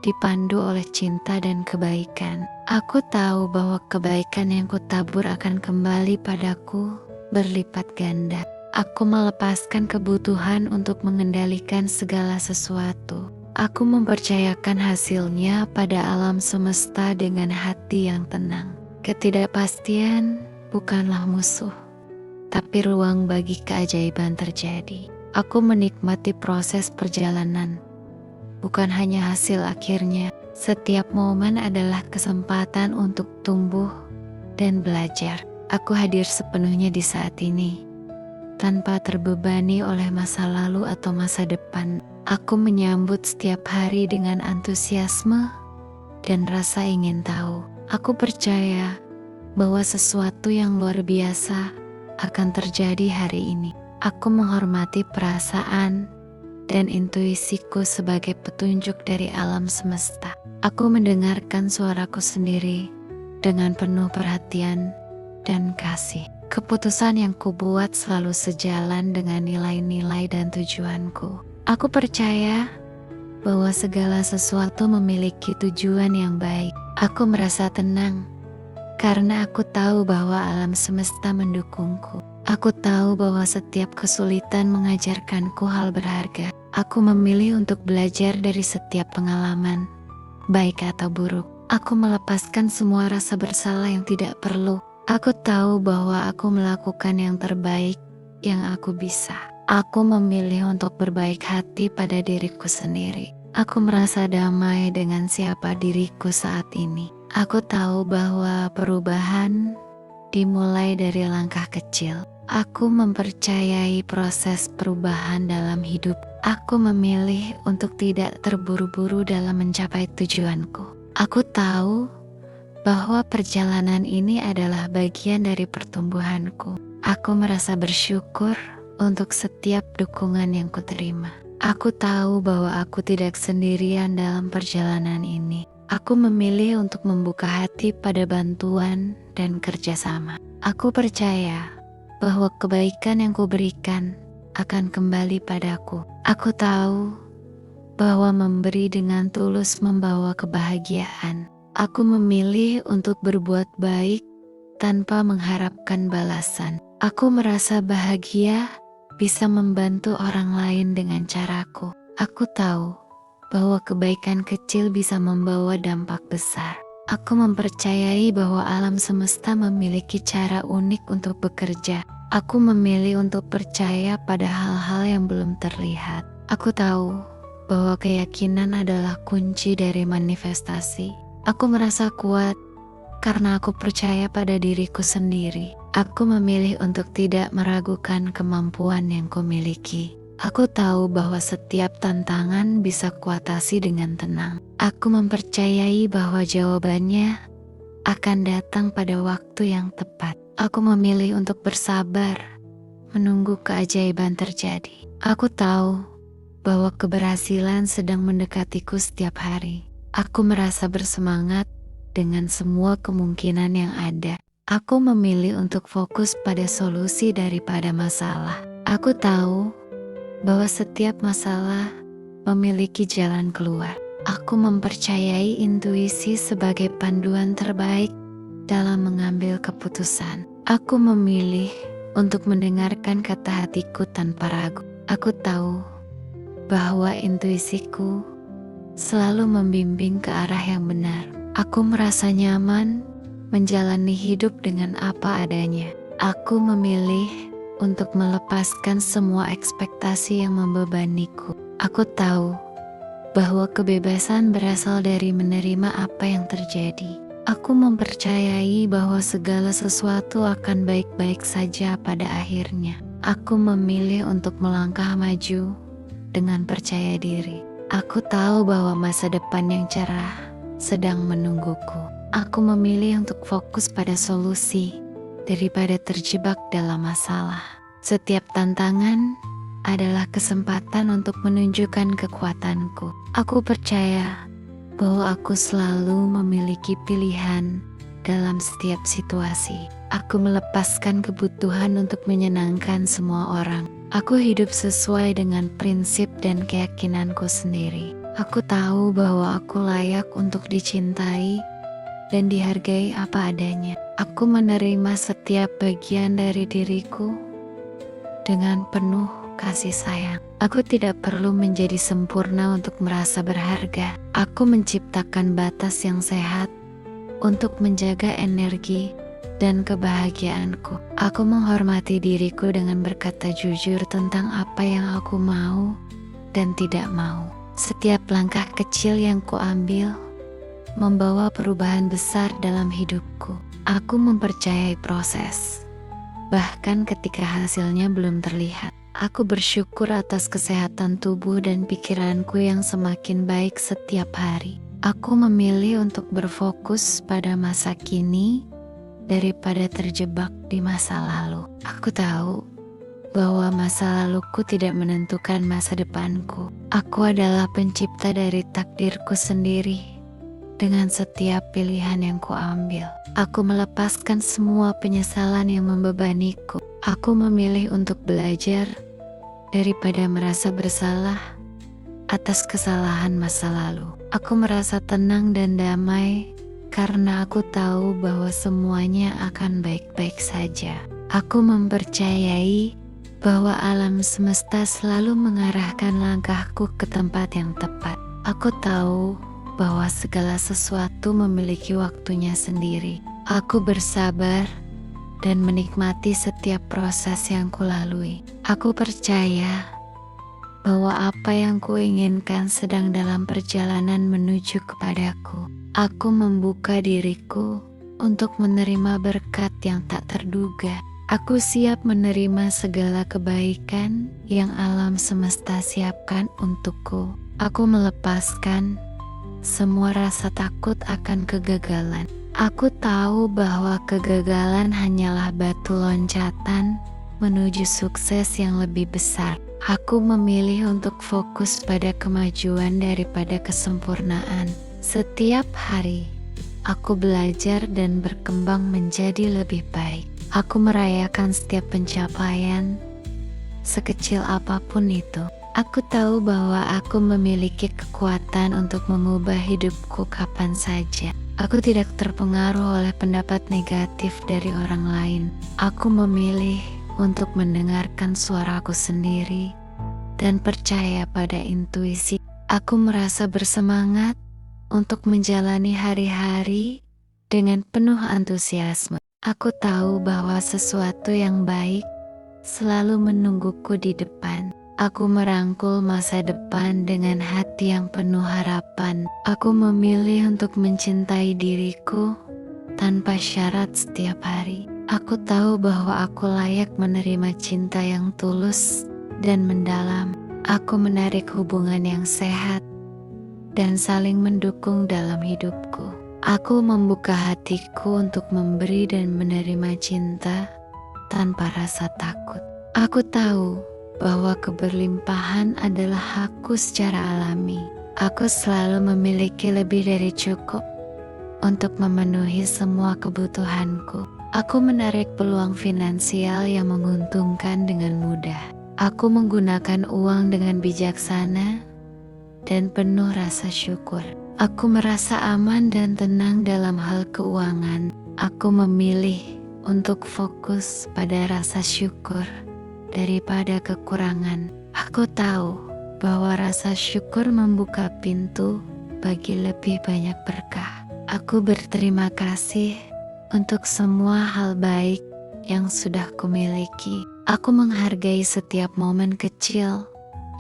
dipandu oleh cinta dan kebaikan. Aku tahu bahwa kebaikan yang kutabur akan kembali padaku berlipat ganda. Aku melepaskan kebutuhan untuk mengendalikan segala sesuatu. Aku mempercayakan hasilnya pada alam semesta dengan hati yang tenang. Ketidakpastian bukanlah musuh, tapi ruang bagi keajaiban terjadi. Aku menikmati proses perjalanan, bukan hanya hasil akhirnya. Setiap momen adalah kesempatan untuk tumbuh dan belajar. Aku hadir sepenuhnya di saat ini, tanpa terbebani oleh masa lalu atau masa depan. Aku menyambut setiap hari dengan antusiasme dan rasa ingin tahu. Aku percaya bahwa sesuatu yang luar biasa akan terjadi hari ini. Aku menghormati perasaan dan intuisiku sebagai petunjuk dari alam semesta. Aku mendengarkan suaraku sendiri dengan penuh perhatian dan kasih. Keputusan yang kubuat selalu sejalan dengan nilai-nilai dan tujuanku. Aku percaya bahwa segala sesuatu memiliki tujuan yang baik. Aku merasa tenang karena aku tahu bahwa alam semesta mendukungku. Aku tahu bahwa setiap kesulitan mengajarkanku hal berharga. Aku memilih untuk belajar dari setiap pengalaman, baik atau buruk. Aku melepaskan semua rasa bersalah yang tidak perlu. Aku tahu bahwa aku melakukan yang terbaik yang aku bisa. Aku memilih untuk berbaik hati pada diriku sendiri. Aku merasa damai dengan siapa diriku saat ini. Aku tahu bahwa perubahan dimulai dari langkah kecil. Aku mempercayai proses perubahan dalam hidup. Aku memilih untuk tidak terburu-buru dalam mencapai tujuanku. Aku tahu bahwa perjalanan ini adalah bagian dari pertumbuhanku. Aku merasa bersyukur untuk setiap dukungan yang kuterima. Aku tahu bahwa aku tidak sendirian dalam perjalanan ini. Aku memilih untuk membuka hati pada bantuan dan kerjasama. Aku percaya bahwa kebaikan yang kuberikan akan kembali padaku. Aku tahu bahwa memberi dengan tulus membawa kebahagiaan. Aku memilih untuk berbuat baik tanpa mengharapkan balasan. Aku merasa bahagia bisa membantu orang lain dengan caraku. Aku tahu bahwa kebaikan kecil bisa membawa dampak besar. Aku mempercayai bahwa alam semesta memiliki cara unik untuk bekerja. Aku memilih untuk percaya pada hal-hal yang belum terlihat. Aku tahu bahwa keyakinan adalah kunci dari manifestasi. Aku merasa kuat karena aku percaya pada diriku sendiri. Aku memilih untuk tidak meragukan kemampuan yang kumiliki. Aku tahu bahwa setiap tantangan bisa kuatasi dengan tenang. Aku mempercayai bahwa jawabannya akan datang pada waktu yang tepat. Aku memilih untuk bersabar, menunggu keajaiban terjadi. Aku tahu bahwa keberhasilan sedang mendekatiku setiap hari. Aku merasa bersemangat dengan semua kemungkinan yang ada. Aku memilih untuk fokus pada solusi daripada masalah. Aku tahu bahwa setiap masalah memiliki jalan keluar. Aku mempercayai intuisi sebagai panduan terbaik dalam mengambil keputusan. Aku memilih untuk mendengarkan kata hatiku tanpa ragu. Aku tahu bahwa intuisiku selalu membimbing ke arah yang benar. Aku merasa nyaman menjalani hidup dengan apa adanya. Aku memilih untuk melepaskan semua ekspektasi yang membebaniku. Aku tahu bahwa kebebasan berasal dari menerima apa yang terjadi. Aku mempercayai bahwa segala sesuatu akan baik-baik saja pada akhirnya. Aku memilih untuk melangkah maju dengan percaya diri. Aku tahu bahwa masa depan yang cerah sedang menungguku. Aku memilih untuk fokus pada solusi daripada terjebak dalam masalah. Setiap tantangan adalah kesempatan untuk menunjukkan kekuatanku. Aku percaya bahwa aku selalu memiliki pilihan dalam setiap situasi. Aku melepaskan kebutuhan untuk menyenangkan semua orang. Aku hidup sesuai dengan prinsip dan keyakinanku sendiri. Aku tahu bahwa aku layak untuk dicintai dan dihargai apa adanya. Aku menerima setiap bagian dari diriku dengan penuh kasih sayang. Aku tidak perlu menjadi sempurna untuk merasa berharga. Aku menciptakan batas yang sehat untuk menjaga energi dan kebahagiaanku. Aku menghormati diriku dengan berkata jujur tentang apa yang aku mau dan tidak mau. Setiap langkah kecil yang kuambil membawa perubahan besar dalam hidupku. Aku mempercayai proses, bahkan ketika hasilnya belum terlihat. Aku bersyukur atas kesehatan tubuh dan pikiranku yang semakin baik setiap hari. Aku memilih untuk berfokus pada masa kini daripada terjebak di masa lalu. Aku tahu bahwa masa laluku tidak menentukan masa depanku. Aku adalah pencipta dari takdirku sendiri. Dengan setiap pilihan yang kuambil, aku melepaskan semua penyesalan yang membebaniku. Aku memilih untuk belajar daripada merasa bersalah atas kesalahan masa lalu. Aku merasa tenang dan damai karena aku tahu bahwa semuanya akan baik-baik saja. Aku mempercayai bahwa alam semesta selalu mengarahkan langkahku ke tempat yang tepat. Aku tahu bahwa segala sesuatu memiliki waktunya sendiri. Aku bersabar dan menikmati setiap proses yang kulalui. Aku percaya bahwa apa yang kuinginkan sedang dalam perjalanan menuju kepadaku. Aku membuka diriku untuk menerima berkat yang tak terduga. Aku siap menerima segala kebaikan yang alam semesta siapkan untukku. Aku melepaskan semua rasa takut akan kegagalan. Aku tahu bahwa kegagalan hanyalah batu loncatan menuju sukses yang lebih besar. Aku memilih untuk fokus pada kemajuan daripada kesempurnaan. Setiap hari, aku belajar dan berkembang menjadi lebih baik. Aku merayakan setiap pencapaian, sekecil apapun itu. Aku tahu bahwa aku memiliki kekuatan untuk mengubah hidupku kapan saja. Aku tidak terpengaruh oleh pendapat negatif dari orang lain. Aku memilih untuk mendengarkan suaraku sendiri dan percaya pada intuisi. Aku merasa bersemangat untuk menjalani hari-hari dengan penuh antusiasme. Aku tahu bahwa sesuatu yang baik selalu menungguku di depan. Aku merangkul masa depan dengan hati yang penuh harapan. Aku memilih untuk mencintai diriku tanpa syarat setiap hari. Aku tahu bahwa aku layak menerima cinta yang tulus dan mendalam. Aku menarik hubungan yang sehat dan saling mendukung dalam hidupku. Aku membuka hatiku untuk memberi dan menerima cinta tanpa rasa takut. Aku tahu bahwa keberlimpahan adalah hakku secara alami. Aku selalu memiliki lebih dari cukup untuk memenuhi semua kebutuhanku. Aku menarik peluang finansial yang menguntungkan dengan mudah. Aku menggunakan uang dengan bijaksana dan penuh rasa syukur. Aku merasa aman dan tenang dalam hal keuangan. Aku memilih untuk fokus pada rasa syukur daripada kekurangan. Aku tahu bahwa rasa syukur membuka pintu bagi lebih banyak berkah. Aku berterima kasih untuk semua hal baik yang sudah kumiliki. Aku menghargai setiap momen kecil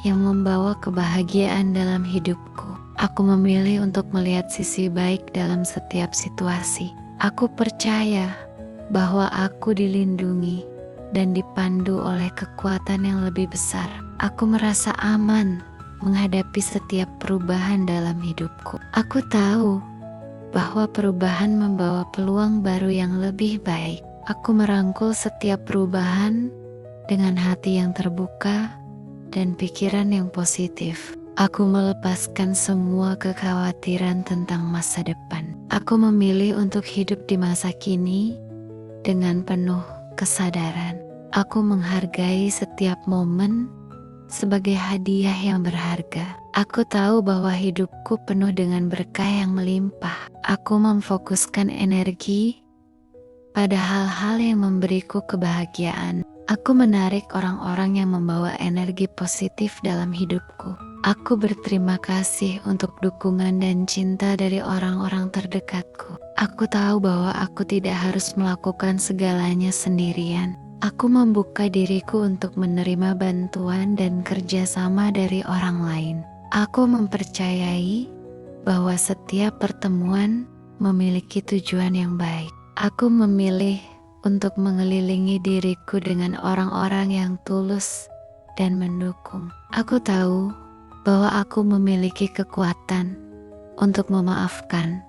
yang membawa kebahagiaan dalam hidupku. Aku memilih untuk melihat sisi baik dalam setiap situasi. Aku percaya bahwa aku dilindungi dan dipandu oleh kekuatan yang lebih besar. Aku merasa aman menghadapi setiap perubahan dalam hidupku. Aku tahu bahwa perubahan membawa peluang baru yang lebih baik. Aku merangkul setiap perubahan dengan hati yang terbuka dan pikiran yang positif. Aku melepaskan semua kekhawatiran tentang masa depan. Aku memilih untuk hidup di masa kini dengan penuh kesadaran. Aku menghargai setiap momen sebagai hadiah yang berharga. Aku tahu bahwa hidupku penuh dengan berkah yang melimpah. Aku memfokuskan energi pada hal-hal yang memberiku kebahagiaan. Aku menarik orang-orang yang membawa energi positif dalam hidupku. Aku berterima kasih untuk dukungan dan cinta dari orang-orang terdekatku. Aku tahu bahwa aku tidak harus melakukan segalanya sendirian. Aku membuka diriku untuk menerima bantuan dan kerjasama dari orang lain. Aku mempercayai bahwa setiap pertemuan memiliki tujuan yang baik. Aku memilih untuk mengelilingi diriku dengan orang-orang yang tulus dan mendukung. Aku tahu bahwa aku memiliki kekuatan untuk memaafkan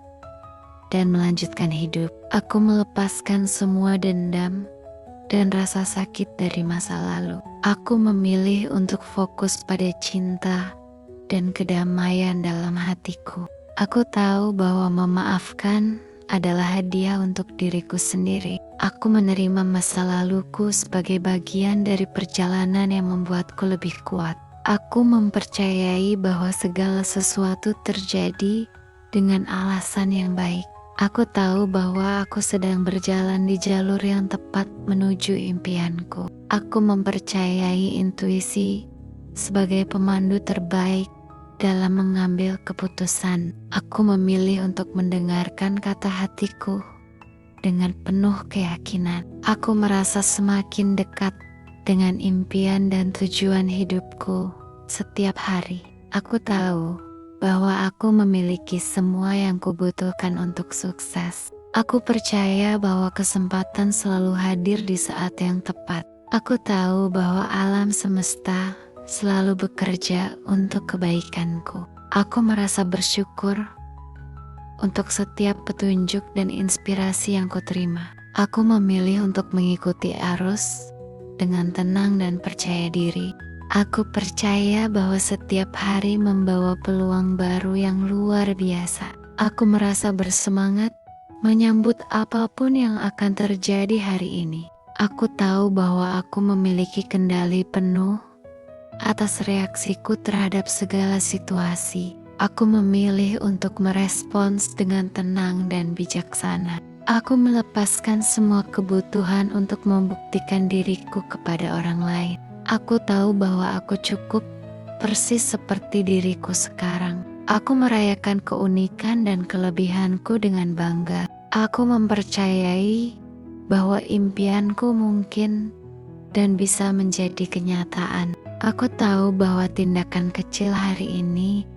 dan melanjutkan hidup. Aku melepaskan semua dendam dan rasa sakit dari masa lalu. Aku memilih untuk fokus pada cinta dan kedamaian dalam hatiku. Aku tahu bahwa memaafkan adalah hadiah untuk diriku sendiri. Aku menerima masa laluku sebagai bagian dari perjalanan yang membuatku lebih kuat. Aku mempercayai bahwa segala sesuatu terjadi dengan alasan yang baik. Aku tahu bahwa aku sedang berjalan di jalur yang tepat menuju impianku. Aku mempercayai intuisi sebagai pemandu terbaik dalam mengambil keputusan. Aku memilih untuk mendengarkan kata hatiku dengan penuh keyakinan. Aku merasa semakin dekat dengan impian dan tujuan hidupku setiap hari. Aku tahu bahwa aku memiliki semua yang kubutuhkan untuk sukses. Aku percaya bahwa kesempatan selalu hadir di saat yang tepat. Aku tahu bahwa alam semesta selalu bekerja untuk kebaikanku. Aku merasa bersyukur untuk setiap petunjuk dan inspirasi yang kuterima. Aku memilih untuk mengikuti arus dengan tenang dan percaya diri. Aku percaya bahwa setiap hari membawa peluang baru yang luar biasa. Aku merasa bersemangat menyambut apapun yang akan terjadi hari ini. Aku tahu bahwa aku memiliki kendali penuh atas reaksiku terhadap segala situasi. Aku memilih untuk merespons dengan tenang dan bijaksana. Aku melepaskan semua kebutuhan untuk membuktikan diriku kepada orang lain. Aku tahu bahwa aku cukup persis seperti diriku sekarang. Aku merayakan keunikan dan kelebihanku dengan bangga. Aku mempercayai bahwa impianku mungkin dan bisa menjadi kenyataan. Aku tahu bahwa tindakan kecil hari ini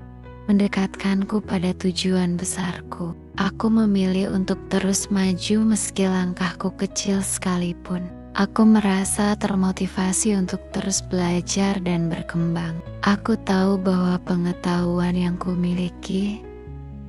mendekatkanku pada tujuan besarku. Aku memilih untuk terus maju meski langkahku kecil sekalipun. Aku merasa termotivasi untuk terus belajar dan berkembang. Aku tahu bahwa pengetahuan yang kumiliki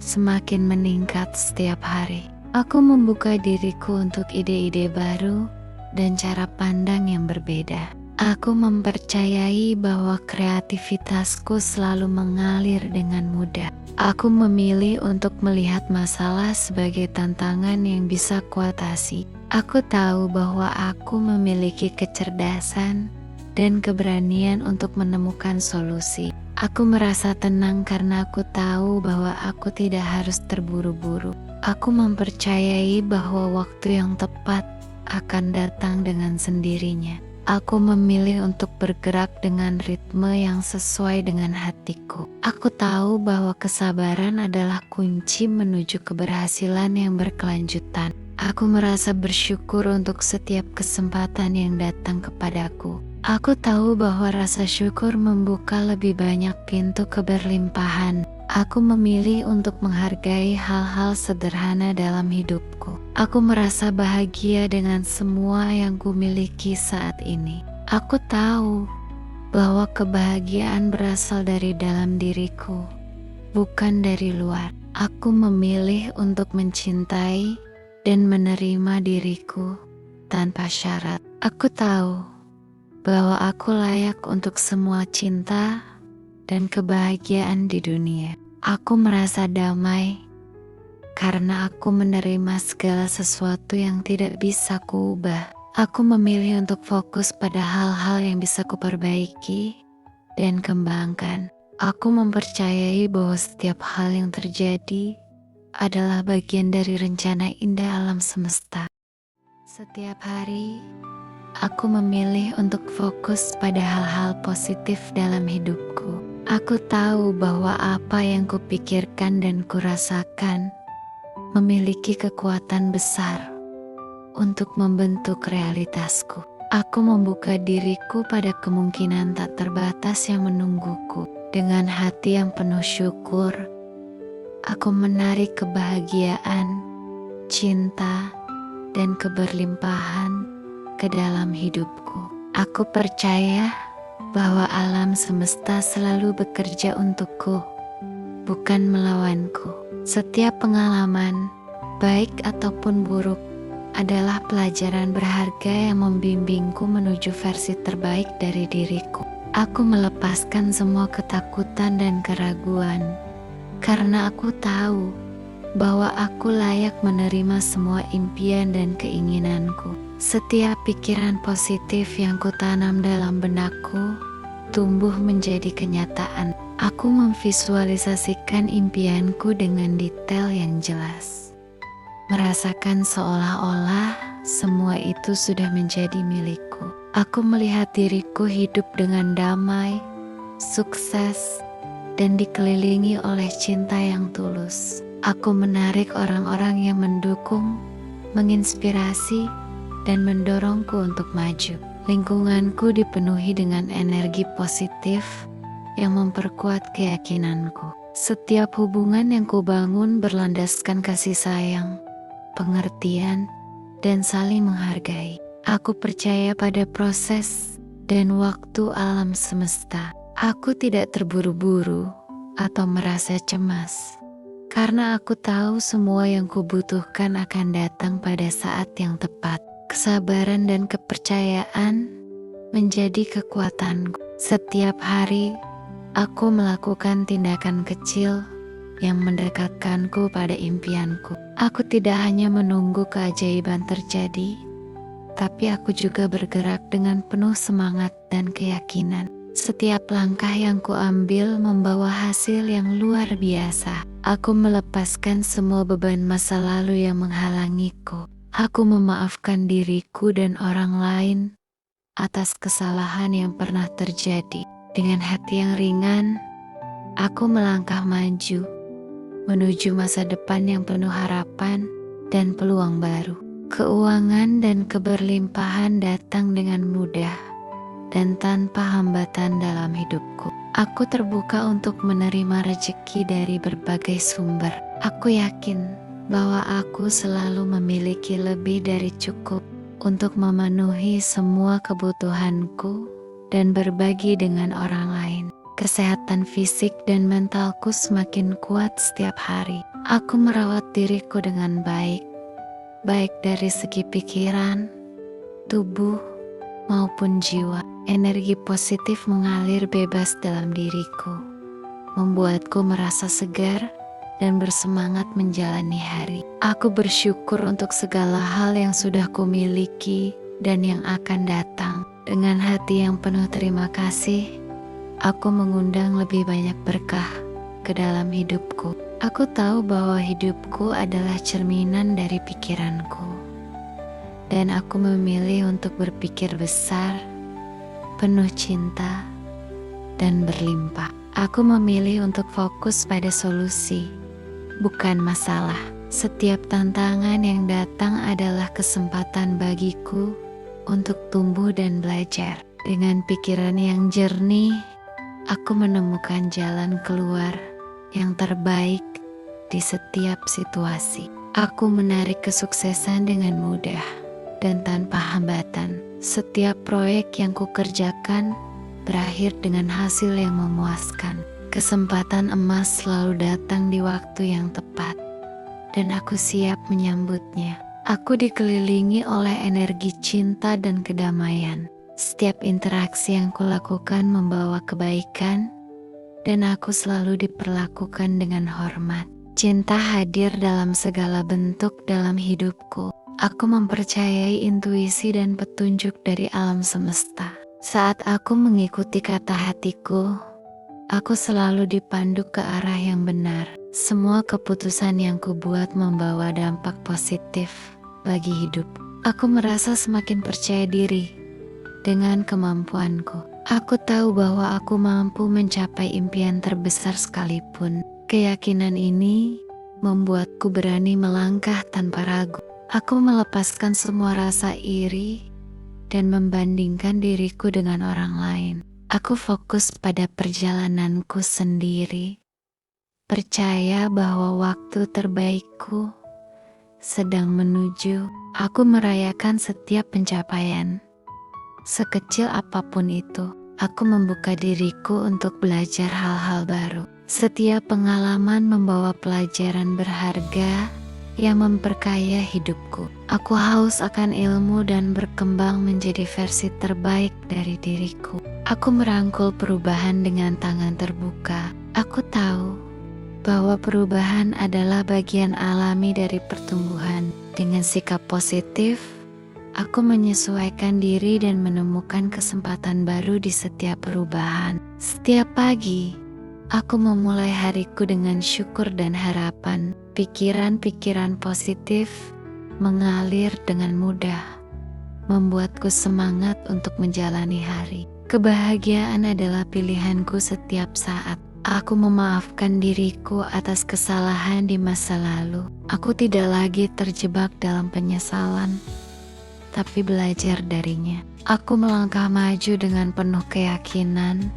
semakin meningkat setiap hari. Aku membuka diriku untuk ide-ide baru dan cara pandang yang berbeda. Aku mempercayai bahwa kreativitasku selalu mengalir dengan mudah. Aku memilih untuk melihat masalah sebagai tantangan yang bisa kuatasi. Aku tahu bahwa aku memiliki kecerdasan dan keberanian untuk menemukan solusi. Aku merasa tenang karena aku tahu bahwa aku tidak harus terburu-buru. Aku mempercayai bahwa waktu yang tepat akan datang dengan sendirinya. Aku memilih untuk bergerak dengan ritme yang sesuai dengan hatiku. Aku tahu bahwa kesabaran adalah kunci menuju keberhasilan yang berkelanjutan. Aku merasa bersyukur untuk setiap kesempatan yang datang kepadaku. Aku tahu bahwa rasa syukur membuka lebih banyak pintu keberlimpahan. Aku memilih untuk menghargai hal-hal sederhana dalam hidupku. Aku merasa bahagia dengan semua yang kumiliki saat ini. Aku tahu bahwa kebahagiaan berasal dari dalam diriku, bukan dari luar. Aku memilih untuk mencintai dan menerima diriku tanpa syarat. Aku tahu bahwa aku layak untuk semua cinta dan kebahagiaan di dunia. Aku merasa damai karena aku menerima segala sesuatu yang tidak bisa kuubah. Aku memilih untuk fokus pada hal-hal yang bisa kuperbaiki dan kembangkan. Aku mempercayai bahwa setiap hal yang terjadi adalah bagian dari rencana indah alam semesta. Setiap hari, aku memilih untuk fokus pada hal-hal positif dalam hidupku. Aku tahu bahwa apa yang kupikirkan dan kurasakan memiliki kekuatan besar untuk membentuk realitasku. Aku membuka diriku pada kemungkinan tak terbatas yang menungguku. Dengan hati yang penuh syukur, aku menarik kebahagiaan, cinta, dan keberlimpahan ke dalam hidupku. Aku percaya bahwa alam semesta selalu bekerja untukku, bukan melawanku. Setiap pengalaman, baik ataupun buruk, adalah pelajaran berharga yang membimbingku menuju versi terbaik dari diriku. Aku melepaskan semua ketakutan dan keraguan, karena aku tahu bahwa aku layak menerima semua impian dan keinginanku. Setiap pikiran positif yang kutanam dalam benakku tumbuh menjadi kenyataan. Aku memvisualisasikan impianku dengan detail yang jelas, merasakan seolah-olah semua itu sudah menjadi milikku. Aku melihat diriku hidup dengan damai, sukses, dan dikelilingi oleh cinta yang tulus. Aku menarik orang-orang yang mendukung, menginspirasi, dan mendorongku untuk maju. Lingkunganku dipenuhi dengan energi positif yang memperkuat keyakinanku. Setiap hubungan yang kubangun berlandaskan kasih sayang, pengertian, dan saling menghargai. Aku percaya pada proses dan waktu alam semesta. Aku tidak terburu-buru atau merasa cemas, karena aku tahu semua yang kubutuhkan akan datang pada saat yang tepat. Kesabaran dan kepercayaan menjadi kekuatanku. Setiap hari, aku melakukan tindakan kecil yang mendekatkanku pada impianku. Aku tidak hanya menunggu keajaiban terjadi, tapi aku juga bergerak dengan penuh semangat dan keyakinan. Setiap langkah yang kuambil membawa hasil yang luar biasa. Aku melepaskan semua beban masa lalu yang menghalangiku. Aku memaafkan diriku dan orang lain atas kesalahan yang pernah terjadi. Dengan hati yang ringan, aku melangkah maju menuju masa depan yang penuh harapan dan peluang baru. Keuangan dan keberlimpahan datang dengan mudah dan tanpa hambatan dalam hidupku. Aku terbuka untuk menerima rezeki dari berbagai sumber. Aku yakin bahwa aku selalu memiliki lebih dari cukup untuk memenuhi semua kebutuhanku dan berbagi dengan orang lain. Kesehatan fisik dan mentalku semakin kuat setiap hari. Aku merawat diriku dengan baik dari segi pikiran, tubuh, maupun jiwa. Energi positif mengalir bebas dalam diriku, membuatku merasa segar dan bersemangat menjalani hari. Aku bersyukur untuk segala hal yang sudah kumiliki dan yang akan datang. Dengan hati yang penuh terima kasih, aku mengundang lebih banyak berkah ke dalam hidupku. Aku tahu bahwa hidupku adalah cerminan dari pikiranku, dan aku memilih untuk berpikir besar, penuh cinta, dan berlimpah. Aku memilih untuk fokus pada solusi, bukan masalah. Setiap tantangan yang datang adalah kesempatan bagiku untuk tumbuh dan belajar. Dengan pikiran yang jernih, aku menemukan jalan keluar yang terbaik di setiap situasi. Aku menarik kesuksesan dengan mudah dan tanpa hambatan. Setiap proyek yang kukerjakan berakhir dengan hasil yang memuaskan. Kesempatan emas selalu datang di waktu yang tepat, dan aku siap menyambutnya. Aku dikelilingi oleh energi cinta dan kedamaian. Setiap interaksi yang kulakukan membawa kebaikan, dan aku selalu diperlakukan dengan hormat. Cinta hadir dalam segala bentuk dalam hidupku. Aku mempercayai intuisi dan petunjuk dari alam semesta. Saat aku mengikuti kata hatiku, aku selalu dipandu ke arah yang benar. Semua keputusan yang kubuat membawa dampak positif bagi hidup. Aku merasa semakin percaya diri dengan kemampuanku. Aku tahu bahwa aku mampu mencapai impian terbesar sekalipun. Keyakinan ini membuatku berani melangkah tanpa ragu. Aku melepaskan semua rasa iri dan membandingkan diriku dengan orang lain. Aku fokus pada perjalananku sendiri, percaya bahwa waktu terbaikku sedang menuju. Aku merayakan setiap pencapaian, sekecil apapun itu. Aku membuka diriku untuk belajar hal-hal baru. Setiap pengalaman membawa pelajaran berharga yang memperkaya hidupku. Aku haus akan ilmu dan berkembang menjadi versi terbaik dari diriku. Aku merangkul perubahan dengan tangan terbuka. Aku tahu bahwa perubahan adalah bagian alami dari pertumbuhan. Dengan sikap positif, aku menyesuaikan diri dan menemukan kesempatan baru di setiap perubahan. Setiap pagi, aku memulai hariku dengan syukur dan harapan. Pikiran-pikiran positif mengalir dengan mudah, membuatku semangat untuk menjalani hari. Kebahagiaan adalah pilihanku setiap saat. Aku memaafkan diriku atas kesalahan di masa lalu. Aku tidak lagi terjebak dalam penyesalan, tapi belajar darinya. Aku melangkah maju dengan penuh keyakinan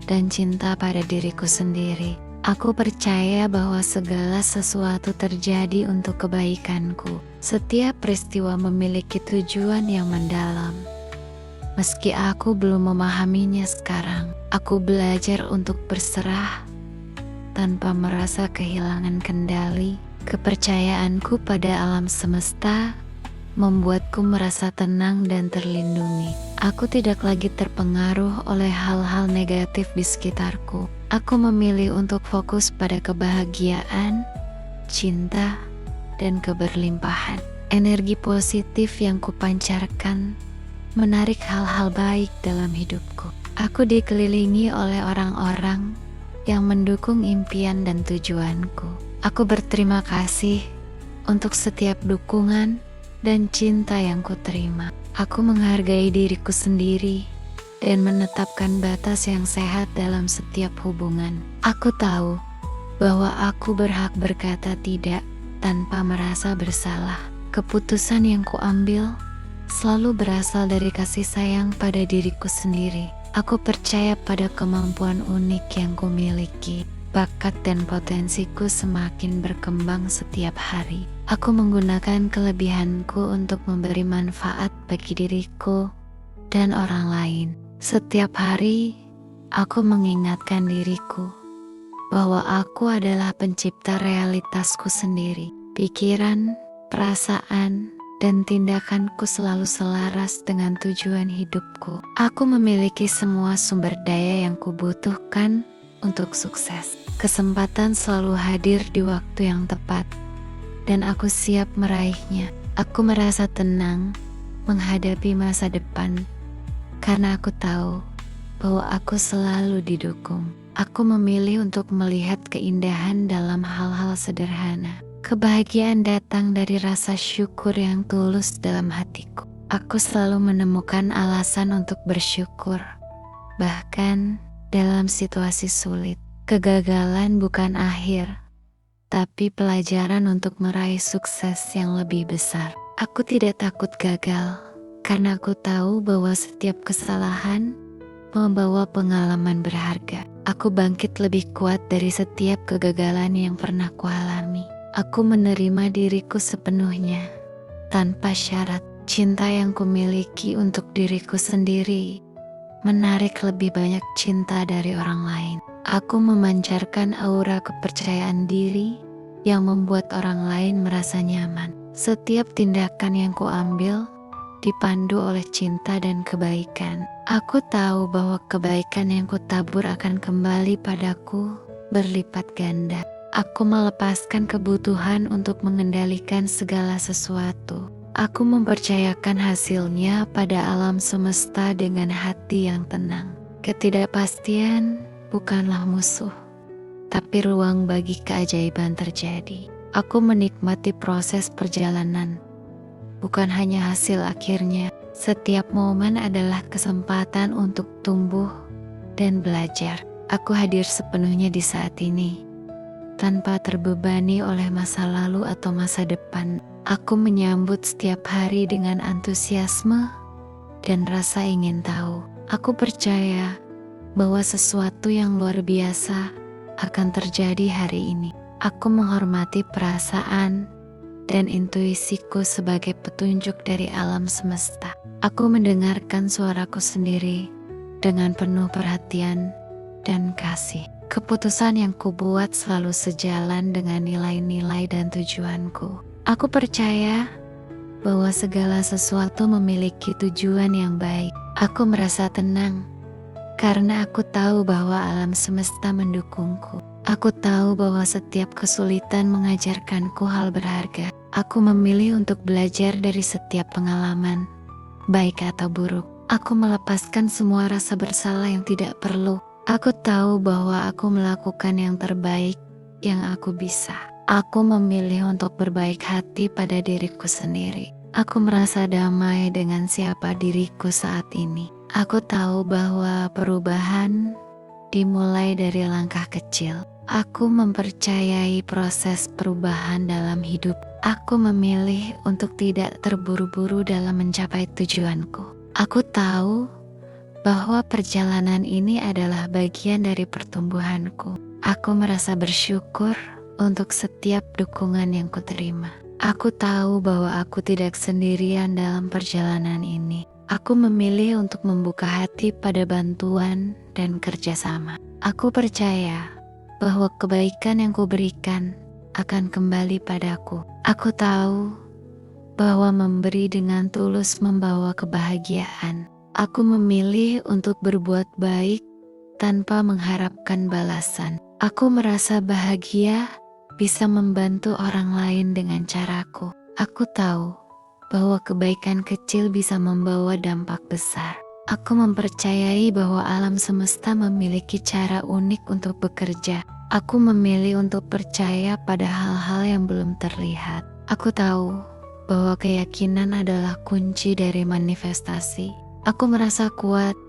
dan cinta pada diriku sendiri. Aku percaya bahwa segala sesuatu terjadi untuk kebaikanku. Setiap peristiwa memiliki tujuan yang mendalam. Meski aku belum memahaminya sekarang, aku belajar untuk berserah tanpa merasa kehilangan kendali. Kepercayaanku pada alam semesta membuatku merasa tenang dan terlindungi. Aku tidak lagi terpengaruh oleh hal-hal negatif di sekitarku. Aku memilih untuk fokus pada kebahagiaan, cinta, dan keberlimpahan. Energi positif yang kupancarkan menarik hal-hal baik dalam hidupku. Aku dikelilingi oleh orang-orang yang mendukung impian dan tujuanku. Aku berterima kasih untuk setiap dukungan dan cinta yang kuterima. Aku menghargai diriku sendiri dan menetapkan batas yang sehat dalam setiap hubungan. Aku tahu bahwa aku berhak berkata tidak tanpa merasa bersalah. Keputusan yang kuambil selalu berasal dari kasih sayang pada diriku sendiri. Aku percaya pada kemampuan unik yang kumiliki. Bakat dan potensiku semakin berkembang setiap hari. Aku menggunakan kelebihanku untuk memberi manfaat bagi diriku dan orang lain. Setiap hari, aku mengingatkan diriku bahwa aku adalah pencipta realitasku sendiri. Pikiran, perasaan, dan tindakanku selalu selaras dengan tujuan hidupku. Aku memiliki semua sumber daya yang kubutuhkan untuk sukses. Kesempatan selalu hadir di waktu yang tepat, dan aku siap meraihnya. Aku merasa tenang menghadapi masa depan, karena aku tahu bahwa aku selalu didukung. Aku memilih untuk melihat keindahan dalam hal-hal sederhana. Kebahagiaan datang dari rasa syukur yang tulus dalam hatiku. Aku selalu menemukan alasan untuk bersyukur, bahkan dalam situasi sulit. Kegagalan bukan akhir, tapi pelajaran untuk meraih sukses yang lebih besar. Aku tidak takut gagal, karena aku tahu bahwa setiap kesalahan membawa pengalaman berharga. Aku bangkit lebih kuat dari setiap kegagalan yang pernah kualami. Aku menerima diriku sepenuhnya, tanpa syarat. Cinta yang kumiliki untuk diriku sendiri menarik lebih banyak cinta dari orang lain. Aku memancarkan aura kepercayaan diri yang membuat orang lain merasa nyaman. Setiap tindakan yang kuambil dipandu oleh cinta dan kebaikan. Aku tahu bahwa kebaikan yang kutabur akan kembali padaku berlipat ganda. Aku melepaskan kebutuhan untuk mengendalikan segala sesuatu. Aku mempercayakan hasilnya pada alam semesta dengan hati yang tenang. Ketidakpastian bukanlah musuh, tapi ruang bagi keajaiban terjadi. Aku menikmati proses perjalanan, bukan hanya hasil akhirnya. Setiap momen adalah kesempatan untuk tumbuh dan belajar. Aku hadir sepenuhnya di saat ini, tanpa terbebani oleh masa lalu atau masa depan. Aku menyambut setiap hari dengan antusiasme dan rasa ingin tahu. Aku percaya bahwa sesuatu yang luar biasa akan terjadi hari ini. Aku menghormati perasaan dan intuisiku sebagai petunjuk dari alam semesta. Aku mendengarkan suaraku sendiri dengan penuh perhatian dan kasih. Keputusan yang kubuat selalu sejalan dengan nilai-nilai dan tujuanku. Aku percaya bahwa segala sesuatu memiliki tujuan yang baik. Aku merasa tenang karena aku tahu bahwa alam semesta mendukungku. Aku tahu bahwa setiap kesulitan mengajarkanku hal berharga. Aku memilih untuk belajar dari setiap pengalaman, baik atau buruk. Aku melepaskan semua rasa bersalah yang tidak perlu. Aku tahu bahwa aku melakukan yang terbaik yang aku bisa. Aku memilih untuk berbaik hati pada diriku sendiri. Aku merasa damai dengan siapa diriku saat ini. Aku tahu bahwa perubahan dimulai dari langkah kecil. Aku mempercayai proses perubahan dalam hidup. Aku memilih untuk tidak terburu-buru dalam mencapai tujuanku. Aku tahu bahwa perjalanan ini adalah bagian dari pertumbuhanku. Aku merasa bersyukur untuk setiap dukungan yang kuterima. Aku tahu bahwa aku tidak sendirian dalam perjalanan ini. Aku memilih untuk membuka hati pada bantuan dan kerjasama. Aku percaya bahwa kebaikan yang kuberikan akan kembali padaku. Aku tahu bahwa memberi dengan tulus membawa kebahagiaan. Aku memilih untuk berbuat baik tanpa mengharapkan balasan. Aku merasa bahagia bisa membantu orang lain dengan caraku. Aku tahu bahwa kebaikan kecil bisa membawa dampak besar. Aku mempercayai bahwa alam semesta memiliki cara unik untuk bekerja. Aku memilih untuk percaya pada hal-hal yang belum terlihat. Aku tahu bahwa keyakinan adalah kunci dari manifestasi. Aku merasa kuat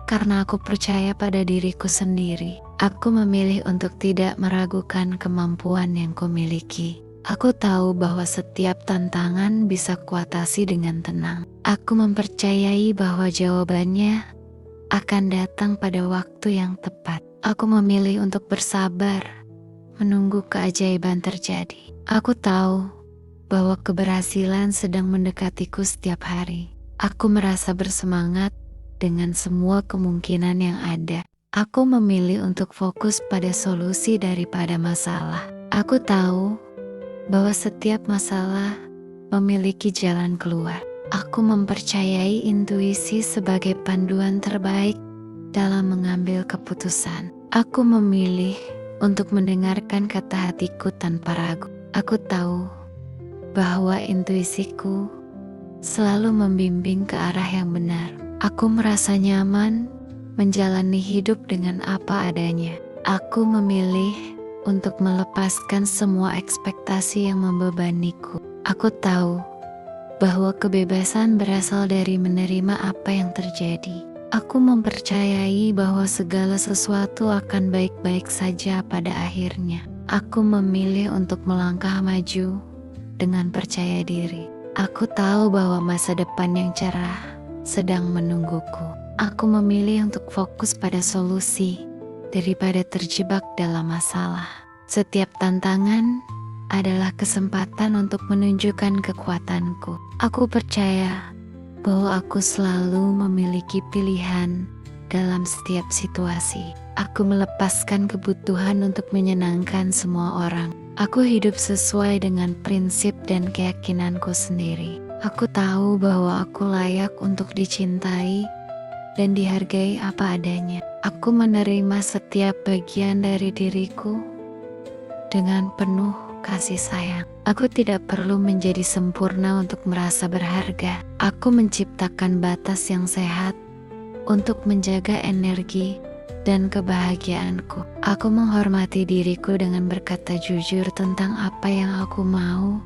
karena aku percaya pada diriku sendiri. Aku memilih untuk tidak meragukan kemampuan yang kumiliki. Aku tahu bahwa setiap tantangan bisa kuatasi dengan tenang. Aku mempercayai bahwa jawabannya akan datang pada waktu yang tepat. Aku memilih untuk bersabar, menunggu keajaiban terjadi. Aku tahu bahwa keberhasilan sedang mendekatiku setiap hari. Aku merasa bersemangat dengan semua kemungkinan yang ada. Aku memilih untuk fokus pada solusi daripada masalah. Aku tahu bahwa setiap masalah memiliki jalan keluar. Aku mempercayai intuisi sebagai panduan terbaik dalam mengambil keputusan. Aku memilih untuk mendengarkan kata hatiku tanpa ragu. Aku tahu bahwa intuisiku selalu membimbing ke arah yang benar. Aku merasa nyaman menjalani hidup dengan apa adanya. Aku memilih untuk melepaskan semua ekspektasi yang membebaniku. Aku tahu bahwa kebebasan berasal dari menerima apa yang terjadi. Aku mempercayai bahwa segala sesuatu akan baik-baik saja pada akhirnya. Aku memilih untuk melangkah maju dengan percaya diri. Aku tahu bahwa masa depan yang cerah sedang menungguku. Aku memilih untuk fokus pada solusi daripada terjebak dalam masalah. Setiap tantangan adalah kesempatan untuk menunjukkan kekuatanku. Aku percaya bahwa aku selalu memiliki pilihan dalam setiap situasi. Aku melepaskan kebutuhan untuk menyenangkan semua orang. Aku hidup sesuai dengan prinsip dan keyakinanku sendiri. Aku tahu bahwa aku layak untuk dicintai dan dihargai apa adanya. Aku menerima setiap bagian dari diriku dengan penuh kasih sayang. Aku tidak perlu menjadi sempurna untuk merasa berharga. Aku menciptakan batas yang sehat untuk menjaga energi dan kebahagiaanku. Aku menghormati diriku dengan berkata jujur tentang apa yang aku mau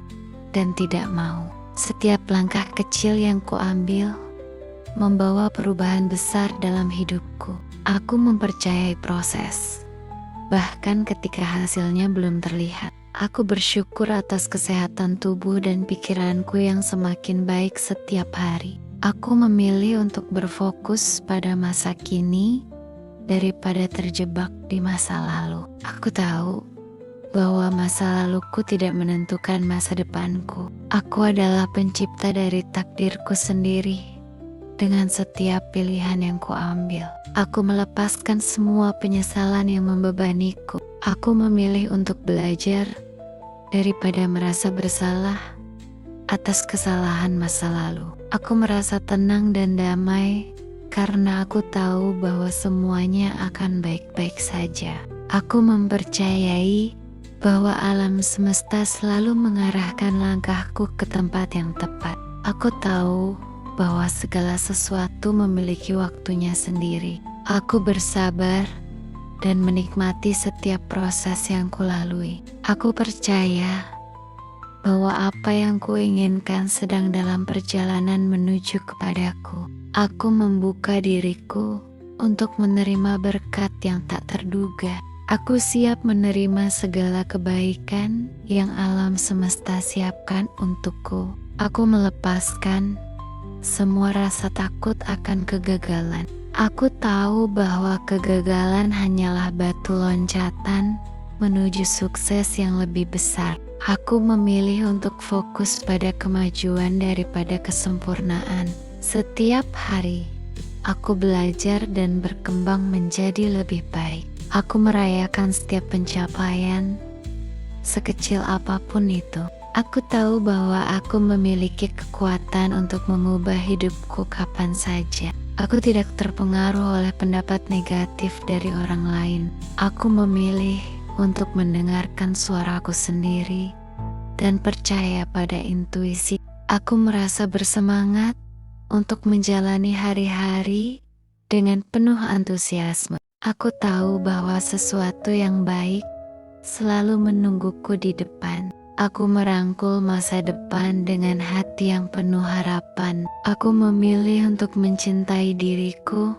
dan tidak mau. Setiap langkah kecil yang kuambil membawa perubahan besar dalam hidupku. Aku mempercayai proses, bahkan ketika hasilnya belum terlihat. Aku bersyukur atas kesehatan tubuh dan pikiranku yang semakin baik setiap hari. Aku memilih untuk berfokus pada masa kini daripada terjebak di masa lalu. Aku tahu bahwa masa laluku tidak menentukan masa depanku. Aku adalah pencipta dari takdirku sendiri. Dengan setiap pilihan yang kuambil, aku melepaskan semua penyesalan yang membebaniku. Aku memilih untuk belajar daripada merasa bersalah atas kesalahan masa lalu. Aku merasa tenang dan damai karena aku tahu bahwa semuanya akan baik-baik saja. Aku mempercayai bahwa alam semesta selalu mengarahkan langkahku ke tempat yang tepat. Aku tahu bahwa segala sesuatu memiliki waktunya sendiri. Aku bersabar dan menikmati setiap proses yang kulalui. Aku percaya bahwa apa yang kuinginkan sedang dalam perjalanan menuju kepadaku. Aku membuka diriku untuk menerima berkat yang tak terduga. Aku siap menerima segala kebaikan yang alam semesta siapkan untukku. Aku melepaskan semua rasa takut akan kegagalan. Aku tahu bahwa kegagalan hanyalah batu loncatan menuju sukses yang lebih besar. Aku memilih untuk fokus pada kemajuan daripada kesempurnaan. Setiap hari, aku belajar dan berkembang menjadi lebih baik. Aku merayakan setiap pencapaian, sekecil apapun itu. Aku tahu bahwa aku memiliki kekuatan untuk mengubah hidupku kapan saja. Aku tidak terpengaruh oleh pendapat negatif dari orang lain. Aku memilih untuk mendengarkan suaraku sendiri dan percaya pada intuisi. Aku merasa bersemangat untuk menjalani hari-hari dengan penuh antusiasme. Aku tahu bahwa sesuatu yang baik selalu menungguku di depan. Aku merangkul masa depan dengan hati yang penuh harapan. Aku memilih untuk mencintai diriku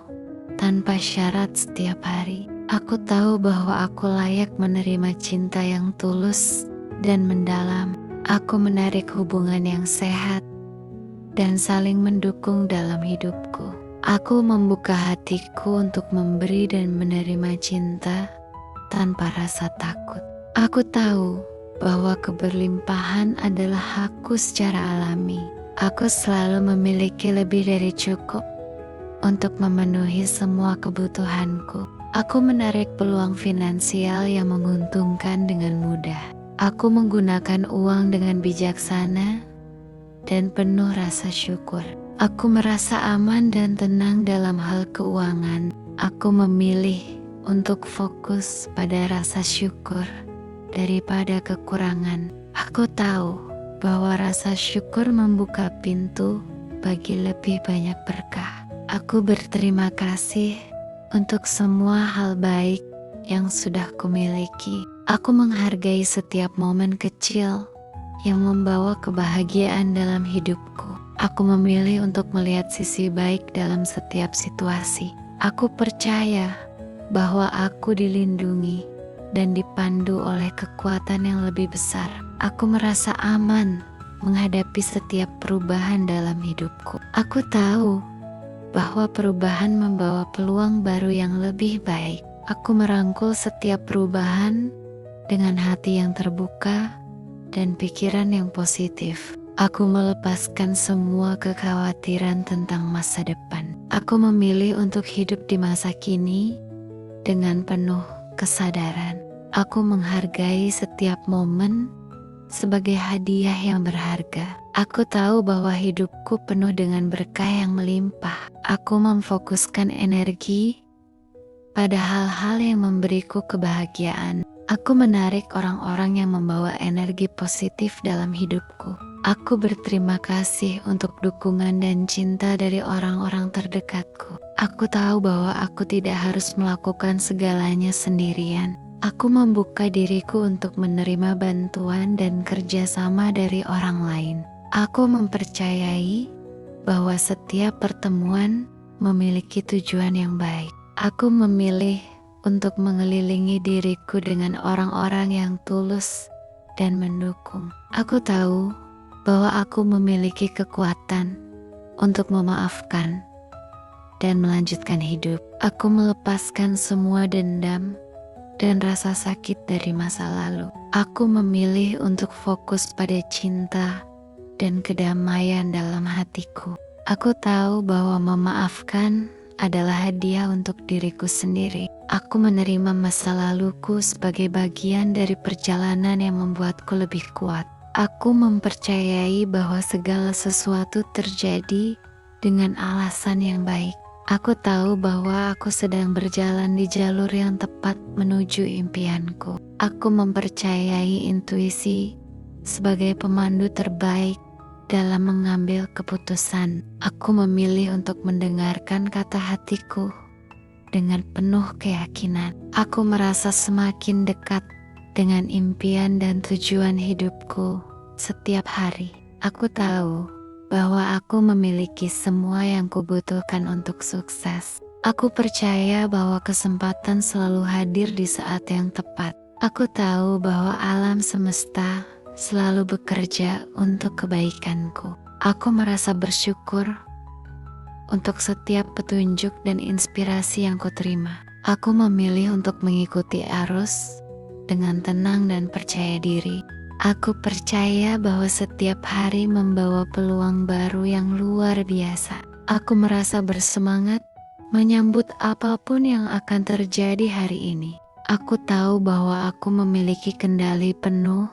tanpa syarat setiap hari. Aku tahu bahwa aku layak menerima cinta yang tulus dan mendalam. Aku menarik hubungan yang sehat dan saling mendukung dalam hidupku. Aku membuka hatiku untuk memberi dan menerima cinta tanpa rasa takut. Aku tahu bahwa keberlimpahan adalah hakku secara alami. Aku selalu memiliki lebih dari cukup untuk memenuhi semua kebutuhanku. Aku menarik peluang finansial yang menguntungkan dengan mudah. Aku menggunakan uang dengan bijaksana dan penuh rasa syukur. Aku merasa aman dan tenang dalam hal keuangan. Aku memilih untuk fokus pada rasa syukur daripada kekurangan. Aku tahu bahwa rasa syukur membuka pintu bagi lebih banyak berkah. Aku berterima kasih untuk semua hal baik yang sudah kumiliki. Aku menghargai setiap momen kecil yang membawa kebahagiaan dalam hidupku. Aku memilih untuk melihat sisi baik dalam setiap situasi. Aku percaya bahwa aku dilindungi dan dipandu oleh kekuatan yang lebih besar. Aku merasa aman menghadapi setiap perubahan dalam hidupku. Aku tahu bahwa perubahan membawa peluang baru yang lebih baik. Aku merangkul setiap perubahan dengan hati yang terbuka dan pikiran yang positif. Aku melepaskan semua kekhawatiran tentang masa depan. Aku memilih untuk hidup di masa kini dengan penuh kesadaran. Aku menghargai setiap momen sebagai hadiah yang berharga. Aku tahu bahwa hidupku penuh dengan berkah yang melimpah. Aku memfokuskan energi pada hal-hal yang memberiku kebahagiaan. Aku menarik orang-orang yang membawa energi positif dalam hidupku. Aku berterima kasih untuk dukungan dan cinta dari orang-orang terdekatku. Aku tahu bahwa aku tidak harus melakukan segalanya sendirian. Aku membuka diriku untuk menerima bantuan dan kerjasama dari orang lain. Aku mempercayai bahwa setiap pertemuan memiliki tujuan yang baik. Aku memilih untuk mengelilingi diriku dengan orang-orang yang tulus dan mendukung. Aku tahu bahwa aku memiliki kekuatan untuk memaafkan dan melanjutkan hidup. Aku melepaskan semua dendam dan rasa sakit dari masa lalu. Aku memilih untuk fokus pada cinta dan kedamaian dalam hatiku. Aku tahu bahwa memaafkan adalah hadiah untuk diriku sendiri. Aku menerima masa laluku sebagai bagian dari perjalanan yang membuatku lebih kuat. Aku mempercayai bahwa segala sesuatu terjadi dengan alasan yang baik. Aku tahu bahwa aku sedang berjalan di jalur yang tepat menuju impianku. Aku mempercayai intuisi sebagai pemandu terbaik dalam mengambil keputusan. Aku memilih untuk mendengarkan kata hatiku dengan penuh keyakinan. Aku merasa semakin dekat dengan impian dan tujuan hidupku setiap hari. Aku tahu bahwa aku memiliki semua yang kubutuhkan untuk sukses. Aku percaya bahwa kesempatan selalu hadir di saat yang tepat. Aku tahu bahwa alam semesta selalu bekerja untuk kebaikanku. Aku merasa bersyukur untuk setiap petunjuk dan inspirasi yang kuterima. Aku memilih untuk mengikuti arus dengan tenang dan percaya diri. Aku percaya bahwa setiap hari membawa peluang baru yang luar biasa. Aku merasa bersemangat menyambut apapun yang akan terjadi hari ini. Aku tahu bahwa aku memiliki kendali penuh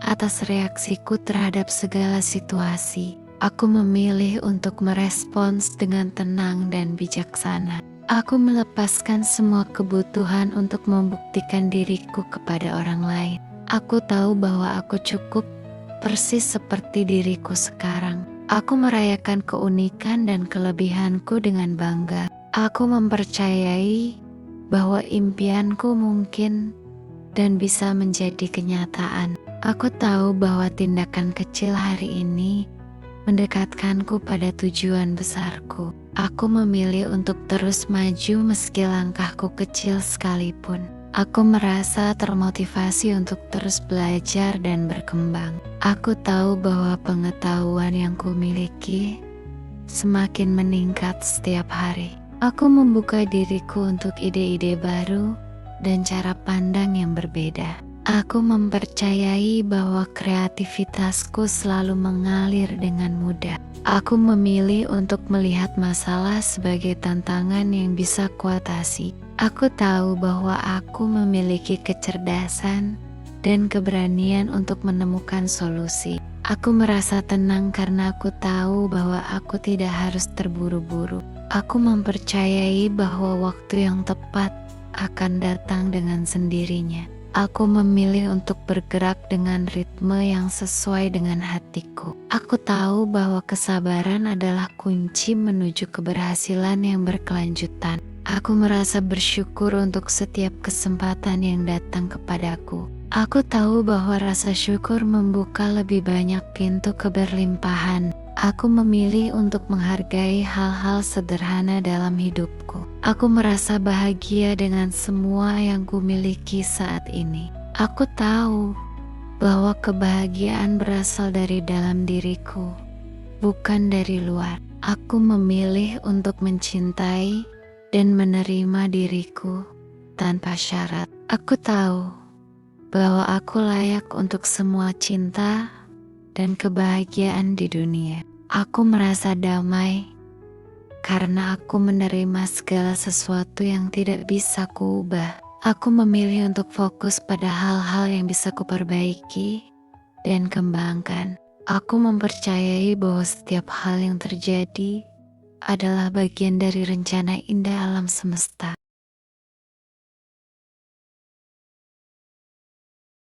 atas reaksiku terhadap segala situasi. Aku memilih untuk merespons dengan tenang dan bijaksana. Aku melepaskan semua kebutuhan untuk membuktikan diriku kepada orang lain. Aku tahu bahwa aku cukup persis seperti diriku sekarang. Aku merayakan keunikan dan kelebihanku dengan bangga. Aku mempercayai bahwa impianku mungkin dan bisa menjadi kenyataan. Aku tahu bahwa tindakan kecil hari ini mendekatkanku pada tujuan besarku. Aku memilih untuk terus maju meski langkahku kecil sekalipun. Aku merasa termotivasi untuk terus belajar dan berkembang. Aku tahu bahwa pengetahuan yang kumiliki semakin meningkat setiap hari. Aku membuka diriku untuk ide-ide baru dan cara pandang yang berbeda. Aku mempercayai bahwa kreativitasku selalu mengalir dengan mudah. Aku memilih untuk melihat masalah sebagai tantangan yang bisa kuatasi. Aku tahu bahwa aku memiliki kecerdasan dan keberanian untuk menemukan solusi. Aku merasa tenang karena aku tahu bahwa aku tidak harus terburu-buru. Aku mempercayai bahwa waktu yang tepat akan datang dengan sendirinya. Aku memilih untuk bergerak dengan ritme yang sesuai dengan hatiku. Aku tahu bahwa kesabaran adalah kunci menuju keberhasilan yang berkelanjutan. Aku merasa bersyukur untuk setiap kesempatan yang datang kepadaku. Aku tahu bahwa rasa syukur membuka lebih banyak pintu keberlimpahan. Aku memilih untuk menghargai hal-hal sederhana dalam hidupku. Aku merasa bahagia dengan semua yang kumiliki saat ini. Aku tahu bahwa kebahagiaan berasal dari dalam diriku, bukan dari luar. Aku memilih untuk mencintai dan menerima diriku tanpa syarat. Aku tahu bahwa aku layak untuk semua cinta dan kebahagiaan di dunia. Aku merasa damai karena aku menerima segala sesuatu yang tidak bisa kuubah. Aku memilih untuk fokus pada hal-hal yang bisa kuperbaiki dan kembangkan. Aku mempercayai bahwa setiap hal yang terjadi adalah bagian dari rencana indah alam semesta.